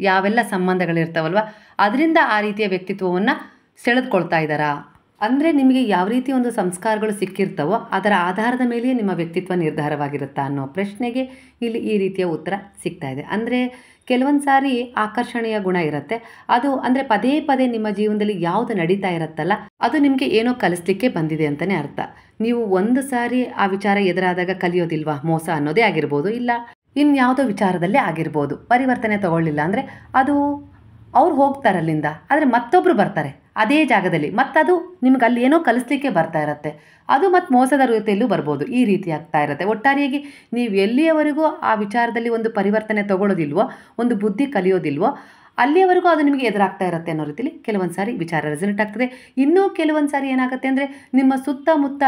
ಯಾವೆಲ್ಲ ಸಂಬಂಧಗಳಿರ್ತಾವಲ್ವ ಅದರಿಂದ ಆ ರೀತಿಯ ವ್ಯಕ್ತಿತ್ವವನ್ನು ಸೆಳೆದುಕೊಳ್ತಾ ಇದ್ದಾರಾ. ಅಂದರೆ ನಿಮಗೆ ಯಾವ ರೀತಿ ಒಂದು ಸಂಸ್ಕಾರಗಳು ಸಿಕ್ಕಿರ್ತವೋ ಅದರ ಆಧಾರದ ಮೇಲೆಯೇ ನಿಮ್ಮ ವ್ಯಕ್ತಿತ್ವ ನಿರ್ಧಾರವಾಗಿರುತ್ತಾ ಅನ್ನೋ ಪ್ರಶ್ನೆಗೆ ಇಲ್ಲಿ ಈ ರೀತಿಯ ಉತ್ತರ ಸಿಗ್ತಾ ಇದೆ. ಅಂದರೆ ಕೆಲವೊಂದು ಸಾರಿ ಆಕರ್ಷಣೆಯ ಗುಣ ಇರುತ್ತೆ. ಅದು ಅಂದರೆ ಪದೇ ಪದೇ ನಿಮ್ಮ ಜೀವನದಲ್ಲಿ ಯಾವುದು ನಡೀತಾ ಇರುತ್ತಲ್ಲ, ಅದು ನಿಮಗೆ ಏನೋ ಕಲಿಸ್ಲಿಕ್ಕೆ ಬಂದಿದೆ ಅಂತಲೇ ಅರ್ಥ. ನೀವು ಒಂದು ಸಾರಿ ಆ ವಿಚಾರ ಎದುರಾದಾಗ ಕಲಿಯೋದಿಲ್ವಾ, ಮೋಸ ಅನ್ನೋದೇ ಆಗಿರ್ಬೋದು, ಇಲ್ಲ ಇನ್ಯಾವುದೋ ವಿಚಾರದಲ್ಲೇ ಆಗಿರ್ಬೋದು, ಪರಿವರ್ತನೆ ತಗೊಳ್ಳಿಲ್ಲ ಅಂದರೆ ಅದು ಅವ್ರು ಹೋಗ್ತಾರಲ್ಲಿಂದ, ಆದರೆ ಮತ್ತೊಬ್ಬರು ಬರ್ತಾರೆ ಅದೇ ಜಾಗದಲ್ಲಿ, ಮತ್ತದು ನಿಮ್ಗೆ ಅಲ್ಲಿ ಏನೋ ಕಲಿಸ್ಲಿಕ್ಕೆ ಬರ್ತಾ ಇರುತ್ತೆ, ಅದು ಮತ್ತು ಮೋಸದ ರೀತಿಯಲ್ಲೂ ಬರ್ಬೋದು. ಈ ರೀತಿ ಆಗ್ತಾ ಇರುತ್ತೆ. ಒಟ್ಟಾರೆಯಾಗಿ ನೀವು ಎಲ್ಲಿಯವರೆಗೂ ಆ ವಿಚಾರದಲ್ಲಿ ಒಂದು ಪರಿವರ್ತನೆ ತಗೊಳ್ಳೋದಿಲ್ವೋ, ಒಂದು ಬುದ್ಧಿ ಕಲಿಯೋದಿಲ್ವೋ, ಅಲ್ಲಿಯವರೆಗೂ ಅದು ನಿಮಗೆ ಎದುರಾಗ್ತಾ ಇರುತ್ತೆ ಅನ್ನೋ ರೀತಿಲಿ ಕೆಲವೊಂದು ಸಾರಿ ವಿಚಾರ ರೆಸನೇಟ್ ಆಗ್ತದೆ. ಇನ್ನೂ ಕೆಲವೊಂದು ಸಾರಿ ಏನಾಗುತ್ತೆ ಅಂದರೆ ನಿಮ್ಮ ಸುತ್ತಮುತ್ತ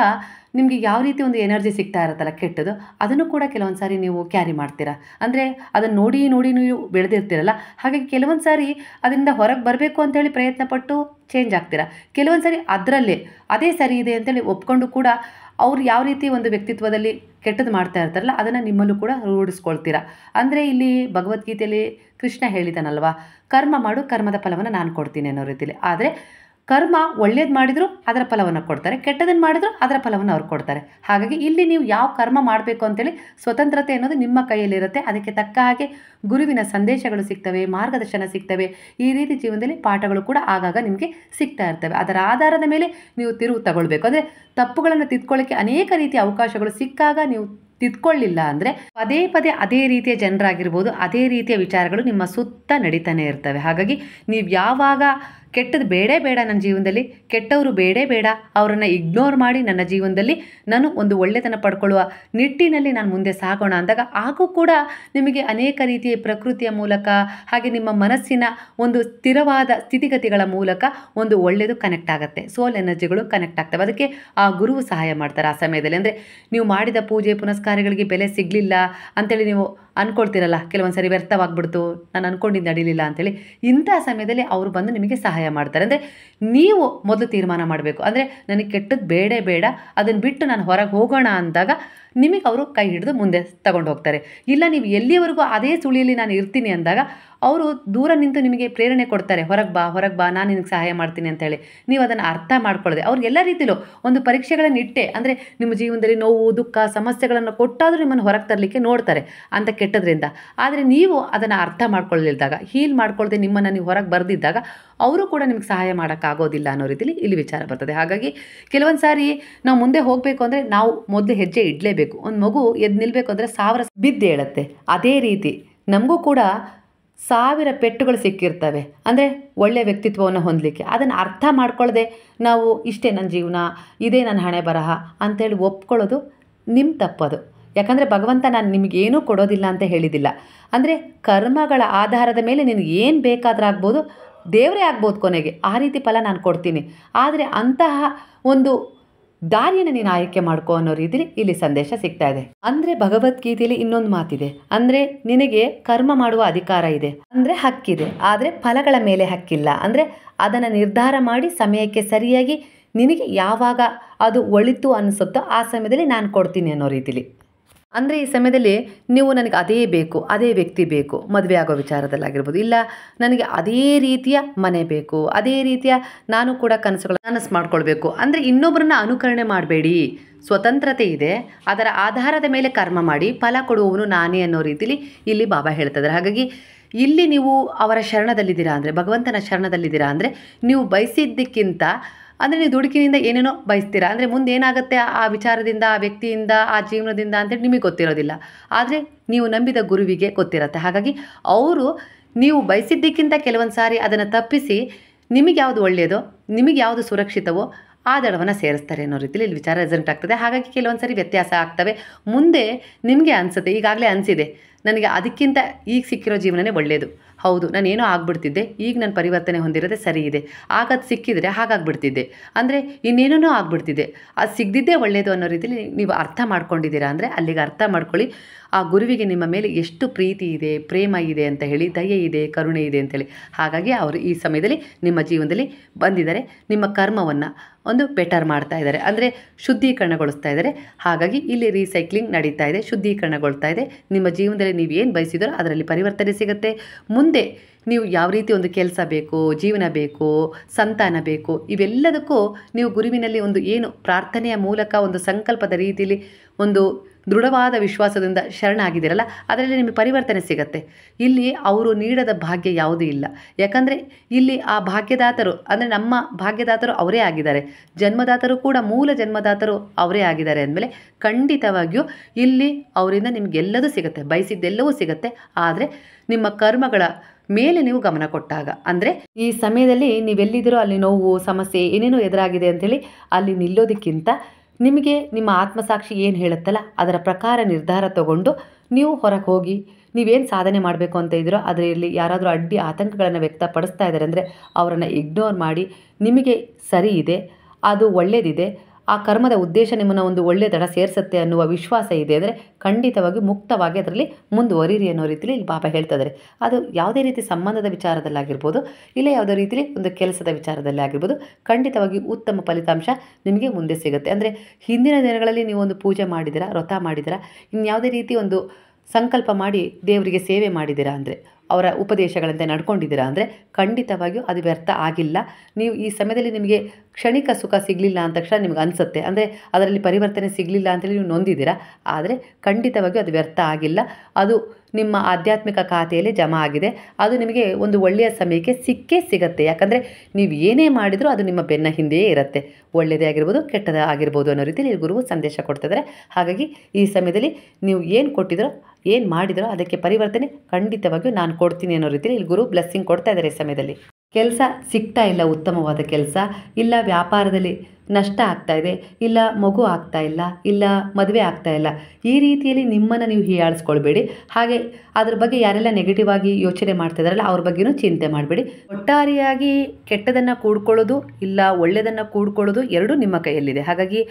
ನಿಮಗೆ ಯಾವ ರೀತಿ ಒಂದು ಎನರ್ಜಿ ಸಿಗ್ತಾ ಇರುತ್ತಲ್ಲ ಕೆಟ್ಟದು, ಅದನ್ನು ಕೂಡ ಕೆಲವೊಂದು ಸಾರಿ ನೀವು ಕ್ಯಾರಿ ಮಾಡ್ತೀರಾ. ಅಂದರೆ ಅದನ್ನು ನೋಡಿ ನೋಡಿ ನೀವು ಬೆಳೆದಿರ್ತೀರಲ್ಲ, ಹಾಗಾಗಿ ಕೆಲವೊಂದು ಸಾರಿ ಅದರಿಂದ ಹೊರಗೆ ಬರಬೇಕು ಅಂತೇಳಿ ಪ್ರಯತ್ನಪಟ್ಟು ಚೇಂಜ್ ಆಗ್ತೀರಾ. ಕೆಲವೊಂದು ಸಾರಿ ಅದರಲ್ಲೇ ಅದೇ ಸರಿ ಇದೆ ಅಂತೇಳಿ ಒಪ್ಕೊಂಡು ಕೂಡ ಅವ್ರು ಯಾವ ರೀತಿ ಒಂದು ವ್ಯಕ್ತಿತ್ವದಲ್ಲಿ ಕೆಟ್ಟದ್ದು ಮಾಡ್ತಾ ಇರ್ತಾರಲ್ಲ, ಅದನ್ನು ನಿಮ್ಮಲ್ಲೂ ಕೂಡ ರೂಢಿಸ್ಕೊಳ್ತೀರಾ. ಅಂದರೆ ಇಲ್ಲಿ ಭಗವದ್ಗೀತೆಯಲ್ಲಿ ಕೃಷ್ಣ ಹೇಳಿದಾನಲ್ವಾ, ಕರ್ಮ ಮಾಡು, ಕರ್ಮದ ಫಲವನ್ನು ನಾನು ಕೊಡ್ತೀನಿ ಅನ್ನೋ ರೀತಿಯಲ್ಲಿ. ಆದರೆ ಕರ್ಮ ಒಳ್ಳೇದು ಮಾಡಿದರೂ ಅದರ ಫಲವನ್ನು ಕೊಡ್ತಾರೆ, ಕೆಟ್ಟದನ್ನು ಮಾಡಿದರೂ ಅದರ ಫಲವನ್ನು ಅವ್ರು ಕೊಡ್ತಾರೆ. ಹಾಗಾಗಿ ಇಲ್ಲಿ ನೀವು ಯಾವ ಕರ್ಮ ಮಾಡಬೇಕು ಅಂತೇಳಿ ಸ್ವತಂತ್ರತೆ ಅನ್ನೋದು ನಿಮ್ಮ ಕೈಯಲ್ಲಿರುತ್ತೆ. ಅದಕ್ಕೆ ತಕ್ಕ ಹಾಗೆ ಗುರುವಿನ ಸಂದೇಶಗಳು ಸಿಗ್ತವೆ, ಮಾರ್ಗದರ್ಶನ ಸಿಗ್ತವೆ. ಈ ರೀತಿ ಜೀವನದಲ್ಲಿ ಪಾಠಗಳು ಕೂಡ ಆಗಾಗ ನಿಮಗೆ ಸಿಗ್ತಾ ಇರ್ತವೆ. ಅದರ ಆಧಾರದ ಮೇಲೆ ನೀವು ತಿರುವು ತಗೊಳ್ಬೇಕು. ಅಂದರೆ ತಪ್ಪುಗಳನ್ನು ತಿದ್ಕೊಳ್ಳೋಕ್ಕೆ ಅನೇಕ ರೀತಿಯ ಅವಕಾಶಗಳು ಸಿಕ್ಕಾಗ ನೀವು ತಿದ್ಕೊಳ್ಳಿಲ್ಲ ಅಂದರೆ ಪದೇ ಪದೇ ಅದೇ ರೀತಿಯ ಜನರಾಗಿರ್ಬೋದು, ಅದೇ ರೀತಿಯ ವಿಚಾರಗಳು ನಿಮ್ಮ ಸುತ್ತ ನಡೀತಾನೆ ಇರ್ತವೆ. ಹಾಗಾಗಿ ನೀವು ಯಾವಾಗ ಕೆಟ್ಟದ್ದು ಬೇಡೇ ಬೇಡ, ನನ್ನ ಜೀವನದಲ್ಲಿ ಕೆಟ್ಟವರು ಬೇಡೇ ಬೇಡ, ಅವರನ್ನು ಇಗ್ನೋರ್ ಮಾಡಿ ನನ್ನ ಜೀವನದಲ್ಲಿ ನಾನು ಒಂದು ಒಳ್ಳೆತನ ಪಡ್ಕೊಳ್ಳುವ ನಿಟ್ಟಿನಲ್ಲಿ ನಾನು ಮುಂದೆ ಸಾಗೋಣ ಅಂದಾಗ, ಹಾಗೂ ಕೂಡ ನಿಮಗೆ ಅನೇಕ ರೀತಿಯ ಪ್ರಕೃತಿಯ ಮೂಲಕ ಹಾಗೆ ನಿಮ್ಮ ಮನಸ್ಸಿನ ಒಂದು ಸ್ಥಿರವಾದ ಸ್ಥಿತಿಗತಿಗಳ ಮೂಲಕ ಒಂದು ಒಳ್ಳೆಯದು ಕನೆಕ್ಟ್ ಆಗುತ್ತೆ, ಸೋಲ್ ಎನರ್ಜಿಗಳು ಕನೆಕ್ಟ್ ಆಗ್ತವೆ. ಅದಕ್ಕೆ ಆ ಗುರುವು ಸಹಾಯ ಮಾಡ್ತಾರೆ ಆ ಸಮಯದಲ್ಲಿ. ಅಂದರೆ ನೀವು ಮಾಡಿದ ಪೂಜೆ ಪುನಸ್ಕಾರಗಳಿಗೆ ಬೆಲೆ ಸಿಗಲಿಲ್ಲ ಅಂತೇಳಿ ನೀವು ಅಂದ್ಕೊಳ್ತಿರಲ್ಲ, ಕೆಲವೊಂದು ಸರಿ ವ್ಯರ್ಥವಾಗ್ಬಿಡ್ತು, ನಾನು ಅಂದ್ಕೊಂಡಿದ್ದು ನಡೀಲಿಲ್ಲ ಅಂತೇಳಿ, ಇಂಥ ಸಮಯದಲ್ಲಿ ಅವರು ಬಂದು ನಿಮಗೆ ಸಹಾಯ ಮಾಡ್ತಾರೆ. ಅಂದರೆ ನೀವು ಮೊದಲು ತೀರ್ಮಾನ ಮಾಡಬೇಕು. ಅಂದರೆ ನನಗೆ ಕೆಟ್ಟದ್ದು ಬೇಡೇ ಬೇಡ, ಅದನ್ನು ಬಿಟ್ಟು ನಾನು ಹೊರಗೆ ಹೋಗೋಣ ಅಂದಾಗ ನಿಮಗೆ ಅವರು ಕೈ ಹಿಡಿದು ಮುಂದೆ ತಗೊಂಡು ಹೋಗ್ತಾರೆ. ಇಲ್ಲ ನೀವು ಎಲ್ಲಿವರೆಗೂ ಅದೇ ಸುಳಿಯಲ್ಲಿ ನಾನು ಇರ್ತೀನಿ ಅಂದಾಗ ಅವರು ದೂರ ನಿಂತು ನಿಮಗೆ ಪ್ರೇರಣೆ ಕೊಡ್ತಾರೆ, ಹೊರಗೆ ಬಾ, ನಾನು ನಿನಗೆ ಸಹಾಯ ಮಾಡ್ತೀನಿ ಅಂತೇಳಿ. ನೀವು ಅದನ್ನು ಅರ್ಥ ಮಾಡ್ಕೊಳ್ಳದೆ ಅವ್ರಿಗೆಲ್ಲ ರೀತಿಯಲ್ಲೂ ಒಂದು ಪರೀಕ್ಷೆಗಳನ್ನು ಇಟ್ಟೆ, ಅಂದರೆ ನಿಮ್ಮ ಜೀವನದಲ್ಲಿ ನೋವು ದುಃಖ ಸಮಸ್ಯೆಗಳನ್ನು ಕೊಟ್ಟಾದರೂ ನಿಮ್ಮನ್ನು ಹೊರಗೆ ತರಲಿಕ್ಕೆ ನೋಡ್ತಾರೆ ಅಂತ ಕೆಟ್ಟದ್ರಿಂದ. ಆದರೆ ನೀವು ಅದನ್ನು ಅರ್ಥ ಮಾಡ್ಕೊಳ್ಳಿಲ್ದಾಗ, ಹೀಲ್ ಮಾಡ್ಕೊಳ್ಳದೆ ನಿಮ್ಮನ್ನು ನೀವು ಹೊರಗೆ ಬರೆದಿದ್ದಾಗ ಅವರು ಕೂಡ ನಿಮ್ಗೆ ಸಹಾಯ ಮಾಡೋಕ್ಕಾಗೋದಿಲ್ಲ ಅನ್ನೋ ರೀತಿಯಲ್ಲಿ ಇಲ್ಲಿ ವಿಚಾರ ಬರ್ತದೆ. ಹಾಗಾಗಿ ಕೆಲವೊಂದು ಸಾರಿ ನಾವು ಮುಂದೆ ಹೋಗಬೇಕು ಅಂದರೆ ನಾವು ಮೊದಲು ಹೆಜ್ಜೆ ಇಡಲೇಬೇಕು. ಒಂದು ಮಗು ಎದ್ದು ನಿಲ್ಲಬೇಕು ಅಂದರೆ 1000 ಬಿದ್ದು ಹೇಳುತ್ತೆ. ಅದೇ ರೀತಿ ನಮಗೂ ಕೂಡ 1000 ಪೆಟ್ಟುಗಳು ಸಿಕ್ಕಿರ್ತವೆ. ಅಂದರೆ ಒಳ್ಳೆಯ ವ್ಯಕ್ತಿತ್ವವನ್ನು ಹೊಂದಲಿಕ್ಕೆ ಅದನ್ನು ಅರ್ಥ ಮಾಡ್ಕೊಳ್ಳದೆ ನಾವು ಇಷ್ಟೇ ನನ್ನ ಜೀವನ, ಇದೇ ನನ್ನ ಹಣೆ ಬರಹ ಅಂತೇಳಿ ಒಪ್ಕೊಳ್ಳೋದು ನಿಮ್ಮ ತಪ್ಪದು. ಯಾಕಂದರೆ ಭಗವಂತ ನಾನು ನಿಮಗೇನೂ ಕೊಡೋದಿಲ್ಲ ಅಂತ ಹೇಳಿದಿಲ್ಲ. ಅಂದರೆ ಕರ್ಮಗಳ ಆಧಾರದ ಮೇಲೆ ನಿನಗೆ ಏನು ಬೇಕಾದರೂ ಆಗ್ಬೋದು, ದೇವರೇ ಆಗ್ಬೋದು ಕೊನೆಗೆ, ಆ ರೀತಿ ಫಲ ನಾನು ಕೊಡ್ತೀನಿ. ಆದರೆ ಅಂತಹ ಒಂದು ದಾರಿಯನ್ನು ನೀನು ಆಯ್ಕೆ ಮಾಡ್ಕೋ ಅನ್ನೋ ರೀತಿಯಲ್ಲಿ ಇಲ್ಲಿ ಸಂದೇಶ ಸಿಗ್ತಾ ಇದೆ. ಅಂದರೆ ಭಗವದ್ಗೀತೆಯಲ್ಲಿ ಇನ್ನೊಂದು ಮಾತಿದೆ, ಅಂದರೆ ನಿನಗೆ ಕರ್ಮ ಮಾಡುವ ಅಧಿಕಾರ ಇದೆ, ಅಂದರೆ ಹಕ್ಕಿದೆ, ಆದರೆ ಫಲಗಳ ಮೇಲೆ ಹಕ್ಕಿಲ್ಲ. ಅಂದರೆ ಅದನ್ನು ನಿರ್ಧಾರ ಮಾಡಿ ಸಮಯಕ್ಕೆ ಸರಿಯಾಗಿ ನಿನಗೆ ಯಾವಾಗ ಅದು ಒಳಿತು ಅನಿಸುತ್ತೋ ಆ ಸಮಯದಲ್ಲಿ ನಾನು ಕೊಡ್ತೀನಿ ಅನ್ನೋ ರೀತಿಲಿ. ಅಂದರೆ ಈ ಸಮಯದಲ್ಲಿ ನೀವು ನನಗೆ ಅದೇ ಬೇಕು, ಅದೇ ವ್ಯಕ್ತಿ ಬೇಕು, ಮದುವೆ ಆಗೋ ವಿಚಾರದಲ್ಲಾಗಿರ್ಬೋದು, ಇಲ್ಲ ನನಗೆ ಅದೇ ರೀತಿಯ ಮನೆ ಬೇಕು, ಅದೇ ರೀತಿಯ ನಾನು ಕೂಡ ಕನಸು ಮಾಡ್ಕೊಳ್ಬೇಕು ಅಂದರೆ ಇನ್ನೊಬ್ಬರನ್ನ ಅನುಕರಣೆ ಮಾಡಬೇಡಿ. ಸ್ವತಂತ್ರತೆ ಇದೆ, ಅದರ ಆಧಾರದ ಮೇಲೆ ಕರ್ಮ ಮಾಡಿ, ಫಲ ಕೊಡುವವನು ನಾನೇ ಅನ್ನೋ ರೀತಿಲಿ ಇಲ್ಲಿ ಬಾಬಾ ಹೇಳ್ತಿದ್ದಾರೆ. ಹಾಗಾಗಿ ಇಲ್ಲಿ ನೀವು ಅವರ ಶರಣದಲ್ಲಿದ್ದೀರಾ ಅಂದರೆ, ಭಗವಂತನ ಶರಣದಲ್ಲಿದ್ದೀರಾ ಅಂದರೆ, ನೀವು ಬಯಸಿದ್ದಕ್ಕಿಂತ ಅಂದರೆ ನೀವು ದುಡುಕಿನಿಂದ ಏನೇನೋ ಬಯಸ್ತೀರಾ. ಅಂದರೆ ಮುಂದೆ ಏನಾಗುತ್ತೆ ಆ ವಿಚಾರದಿಂದ, ಆ ವ್ಯಕ್ತಿಯಿಂದ, ಆ ಜೀವನದಿಂದ ಅಂತೇಳಿ ನಿಮಗೆ ಗೊತ್ತಿರೋದಿಲ್ಲ. ಆದರೆ ನೀವು ನಂಬಿದ ಗುರುವಿಗೆ ಗೊತ್ತಿರುತ್ತೆ. ಹಾಗಾಗಿ ಅವರು ನೀವು ಬಯಸಿದ್ದಕ್ಕಿಂತ ಕೆಲವೊಂದು ಸಾರಿ ಅದನ್ನು ತಪ್ಪಿಸಿ ನಿಮಗೆ ಯಾವುದು ಒಳ್ಳೆಯದೋ, ನಿಮಗೆ ಯಾವುದು ಸುರಕ್ಷಿತವೋ ಆ ದಡವನ್ನು ಸೇರಿಸ್ತಾರೆ ಅನ್ನೋ ರೀತಿಯಲ್ಲಿ ಇಲ್ಲಿ ವಿಚಾರ ರೆಸನೆಟ್ ಆಗ್ತದೆ. ಹಾಗಾಗಿ ಕೆಲವೊಂದು ಸಾರಿ ವ್ಯತ್ಯಾಸ ಆಗ್ತವೆ. ಮುಂದೆ ನಿಮಗೆ ಅನಿಸುತ್ತೆ, ಈಗಾಗಲೇ ಅನಿಸಿದೆ ನನಗೆ ಅದಕ್ಕಿಂತ ಈಗ ಸಿಕ್ಕಿರೋ ಜೀವನನೇ ಒಳ್ಳೆಯದು, ಹೌದು ನಾನೇನೋ ಆಗ್ಬಿಡ್ತಿದ್ದೆ, ಈಗ ನಾನು ಪರಿವರ್ತನೆ ಹೊಂದಿರೋದೇ ಸರಿ ಇದೆ, ಆಗದು ಸಿಕ್ಕಿದರೆ ಹಾಗಾಗ್ಬಿಡ್ತಿದ್ದೆ, ಅಂದರೆ ಇನ್ನೇನೋ ಆಗ್ಬಿಡ್ತಿದ್ದೆ, ಅದು ಸಿಗದಿದ್ದೇ ಒಳ್ಳೆಯದು ಅನ್ನೋ ರೀತಿಯಲ್ಲಿ ನೀವು ಅರ್ಥ ಮಾಡ್ಕೊಂಡಿದ್ದೀರಾ ಅಂದರೆ ಅಲ್ಲಿಗೆ ಅರ್ಥ ಮಾಡ್ಕೊಳ್ಳಿ ಆ ಗುರುವಿಗೆ ನಿಮ್ಮ ಮೇಲೆ ಎಷ್ಟು ಪ್ರೀತಿ ಇದೆ, ಪ್ರೇಮ ಇದೆ ಅಂತ ಹೇಳಿ, ದಯೆ ಇದೆ, ಕರುಣೆ ಇದೆ ಅಂತೇಳಿ. ಹಾಗಾಗಿ ಅವರು ಈ ಸಮಯದಲ್ಲಿ ನಿಮ್ಮ ಜೀವನದಲ್ಲಿ ಬಂದಿದ್ದಾರೆ, ನಿಮ್ಮ ಕರ್ಮವನ್ನು ಒಂದು ಬೆಟರ್ ಮಾಡ್ತಾ ಇದ್ದಾರೆ, ಅಂದರೆ ಶುದ್ಧೀಕರಣಗೊಳಿಸ್ತಾ ಇದ್ದಾರೆ. ಹಾಗಾಗಿ ಇಲ್ಲಿ ರೀಸೈಕ್ಲಿಂಗ್ ನಡೀತಾ ಇದೆ, ಶುದ್ಧೀಕರಣಗೊಳ್ತಾ ಇದೆ. ನಿಮ್ಮ ಜೀವನದಲ್ಲಿ ನೀವು ಏನು ಬಯಸಿದರೋ ಅದರಲ್ಲಿ ಪರಿವರ್ತನೆ ಸಿಗುತ್ತೆ. ಮುಂದೆ ನೀವು ಯಾವ ರೀತಿ ಒಂದು ಕೆಲಸ ಬೇಕು, ಜೀವನ ಬೇಕು, ಸಂತಾನ ಬೇಕು, ಇವೆಲ್ಲದಕ್ಕೂ ನೀವು ಗುರುವಿನಲ್ಲಿ ಒಂದು ಏನು ಪ್ರಾರ್ಥನೆಯ ಮೂಲಕ ಒಂದು ಸಂಕಲ್ಪದ ರೀತಿಯಲ್ಲಿ ಒಂದು ದೃಢವಾದ ವಿಶ್ವಾಸದಿಂದ ಶರಣಾಗಿದ್ದೀರಲ್ಲ, ಅದರಲ್ಲಿ ನಿಮಗೆ ಪರಿವರ್ತನೆ ಸಿಗುತ್ತೆ. ಇಲ್ಲಿ ಅವರು ನೀಡದ ಭಾಗ್ಯ ಯಾವುದೂ ಇಲ್ಲ. ಯಾಕಂದರೆ ಇಲ್ಲಿ ಆ ಭಾಗ್ಯದಾತರು ಅಂದರೆ ನಮ್ಮ ಭಾಗ್ಯದಾತರು ಅವರೇ ಆಗಿದ್ದಾರೆ, ಜನ್ಮದಾತರು ಕೂಡ ಮೂಲ ಜನ್ಮದಾತರು ಅವರೇ ಆಗಿದ್ದಾರೆ ಅಂದಮೇಲೆ ಖಂಡಿತವಾಗಿಯೂ ಇಲ್ಲಿ ಅವರಿಂದ ನಿಮಗೆಲ್ಲದೂ ಸಿಗುತ್ತೆ, ಬಯಸಿದ್ದೆಲ್ಲವೂ ಸಿಗುತ್ತೆ. ಆದರೆ ನಿಮ್ಮ ಕರ್ಮಗಳ ಮೇಲೆ ನೀವು ಗಮನ ಕೊಟ್ಟಾಗ, ಅಂದರೆ ಈ ಸಮಯದಲ್ಲಿ ನೀವೆಲ್ಲಿದ್ದೀರೋ ಅಲ್ಲಿ ನೋವು ಸಮಸ್ಯೆ ಏನೇನೋ ಎದುರಾಗಿದೆ ಅಂಥೇಳಿ ಅಲ್ಲಿ ನಿಲ್ಲೋದಕ್ಕಿಂತ ನಿಮಗೆ ನಿಮ್ಮ ಆತ್ಮಸಾಕ್ಷಿ ಏನು ಹೇಳುತ್ತಲ್ಲ ಅದರ ಪ್ರಕಾರ ನಿರ್ಧಾರ ತಗೊಂಡು ನೀವು ಹೊರಗೆ ಹೋಗಿ ನೀವೇನು ಸಾಧನೆ ಮಾಡಬೇಕು ಅಂತ ಇದ್ದೀರೋ ಅದರಲ್ಲಿ ಯಾರಾದರೂ ಅಡ್ಡಿ ಆತಂಕಗಳನ್ನು ವ್ಯಕ್ತಪಡಿಸ್ತಾ ಇದ್ದಾರೆ ಅಂದರೆ ಅವರನ್ನು ಇಗ್ನೋರ್ ಮಾಡಿ ನಿಮಗೆ ಸರಿ ಇದೆ, ಅದು ಒಳ್ಳೆಯದಿದೆ, ಆ ಕರ್ಮದ ಉದ್ದೇಶ ನಿಮ್ಮನ್ನು ಒಂದು ಒಳ್ಳೆಯ ದಡ ಸೇರಿಸುತ್ತೆ ಅನ್ನುವ ವಿಶ್ವಾಸ ಇದೆ ಅಂದರೆ ಖಂಡಿತವಾಗಿ ಮುಕ್ತವಾಗಿ ಅದರಲ್ಲಿ ಮುಂದುವರಿರಿ ಅನ್ನೋ ರೀತಿಯಲ್ಲಿ ಇಲ್ಲಿ ಬಾಬಾ ಹೇಳ್ತಾ ಇದ್ದಾರೆ. ಅದು ಯಾವುದೇ ರೀತಿ ಸಂಬಂಧದ ವಿಚಾರದಲ್ಲಾಗಿರ್ಬೋದು, ಇಲ್ಲ ಯಾವುದೇ ರೀತಿಯಲ್ಲಿ ಒಂದು ಕೆಲಸದ ವಿಚಾರದಲ್ಲಿ ಆಗಿರ್ಬೋದು, ಖಂಡಿತವಾಗಿ ಉತ್ತಮ ಫಲಿತಾಂಶ ನಿಮಗೆ ಮುಂದೆ ಸಿಗುತ್ತೆ. ಅಂದರೆ ಹಿಂದಿನ ದಿನಗಳಲ್ಲಿ ನೀವು ಒಂದು ಪೂಜೆ ಮಾಡಿದ್ದೀರಾ, ವ್ರತ ಮಾಡಿದ್ದೀರಾ, ಇನ್ಯಾವುದೇ ರೀತಿ ಒಂದು ಸಂಕಲ್ಪ ಮಾಡಿ ದೇವರಿಗೆ ಸೇವೆ ಮಾಡಿದ್ದೀರಾ ಅಂದರೆ, ಅವರ ಉಪದೇಶಗಳಂತೆ ನಡ್ಕೊಂಡಿದ್ದೀರಾ ಅಂದರೆ ಖಂಡಿತವಾಗಿಯೂ ಅದು ವ್ಯರ್ಥ ಆಗಿಲ್ಲ. ನೀವು ಈ ಸಮಯದಲ್ಲಿ ನಿಮಗೆ ಕ್ಷಣಿಕ ಸುಖ ಸಿಗಲಿಲ್ಲ ಅಂದ ತಕ್ಷಣ ನಿಮ್ಗೆ ಅನಿಸುತ್ತೆ, ಅಂದರೆ ಅದರಲ್ಲಿ ಪರಿವರ್ತನೆ ಸಿಗಲಿಲ್ಲ ಅಂತೇಳಿ ನೀವು ನೊಂದಿದ್ದೀರಾ. ಆದರೆ ಖಂಡಿತವಾಗಿಯೂ ಅದು ವ್ಯರ್ಥ ಆಗಿಲ್ಲ. ಅದು ನಿಮ್ಮ ಆಧ್ಯಾತ್ಮಿಕ ಖಾತೆಯಲ್ಲಿ ಜಮಾ ಆಗಿದೆ. ಅದು ನಿಮಗೆ ಒಂದು ಒಳ್ಳೆಯ ಸಮಯಕ್ಕೆ ಸಿಕ್ಕೇ ಸಿಗುತ್ತೆ. ಯಾಕಂದರೆ ನೀವು ಏನೇ ಮಾಡಿದರೂ ಅದು ನಿಮ್ಮ ಬೆನ್ನ ಹಿಂದೆಯೇ ಇರುತ್ತೆ, ಒಳ್ಳೆಯದೇ ಆಗಿರ್ಬೋದು ಕೆಟ್ಟದೇ ಆಗಿರ್ಬೋದು ಅನ್ನೋ ರೀತಿಯಲ್ಲಿ ಗುರುವು ಸಂದೇಶ ಕೊಡ್ತಿದ್ದಾರೆ. ಹಾಗಾಗಿ ಈ ಸಮಯದಲ್ಲಿ ನೀವು ಏನು ಕೊಟ್ಟಿದ್ರೋ ಏನು ಮಾಡಿದ್ರೋ ಅದಕ್ಕೆ ಪರಿವರ್ತನೆ ಖಂಡಿತವಾಗಿಯೂ ನಾನು ಕೊಡ್ತೀನಿ ಅನ್ನೋ ರೀತಿಯಲ್ಲಿ ಇಲ್ಲಿ ಗುರು ಬ್ಲೆಸ್ಸಿಂಗ್ ಕೊಡ್ತಾ ಇದ್ದಾರೆ. ಈ ಸಮಯದಲ್ಲಿ ಕೆಲಸ ಸಿಗ್ತಾ ಇಲ್ಲ, ಉತ್ತಮವಾದ ಕೆಲಸ ಇಲ್ಲ, ವ್ಯಾಪಾರದಲ್ಲಿ ನಷ್ಟ ಆಗ್ತಾ ಇದೆ, ಇಲ್ಲ ಮಗು ಆಗ್ತಾ ಇಲ್ಲ, ಇಲ್ಲ ಮದುವೆ ಆಗ್ತಾ ಇಲ್ಲ, ಈ ರೀತಿಯಲ್ಲಿ ನಿಮ್ಮನ್ನು ನೀವು ಹೀಯಾಳಿಸ್ಕೊಳ್ಬೇಡಿ. ಹಾಗೆ ಅದ್ರ ಬಗ್ಗೆ ಯಾರೆಲ್ಲ ನೆಗೆಟಿವ್ ಆಗಿ ಯೋಚನೆ ಮಾಡ್ತಿದಾರಲ್ಲ ಅವ್ರ ಬಗ್ಗೆನೂ ಚಿಂತೆ ಮಾಡಬೇಡಿ. ಒಟ್ಟಾರೆಯಾಗಿ ಕೆಟ್ಟದನ್ನು ಕೂಡ್ಕೊಳ್ಳೋದು ಇಲ್ಲ ಒಳ್ಳೆಯದನ್ನು ಕೂಡ್ಕೊಳ್ಳೋದು ಎರಡೂ ನಿಮ್ಮ ಕೈಯಲ್ಲಿದೆ. ಹಾಗಾಗಿ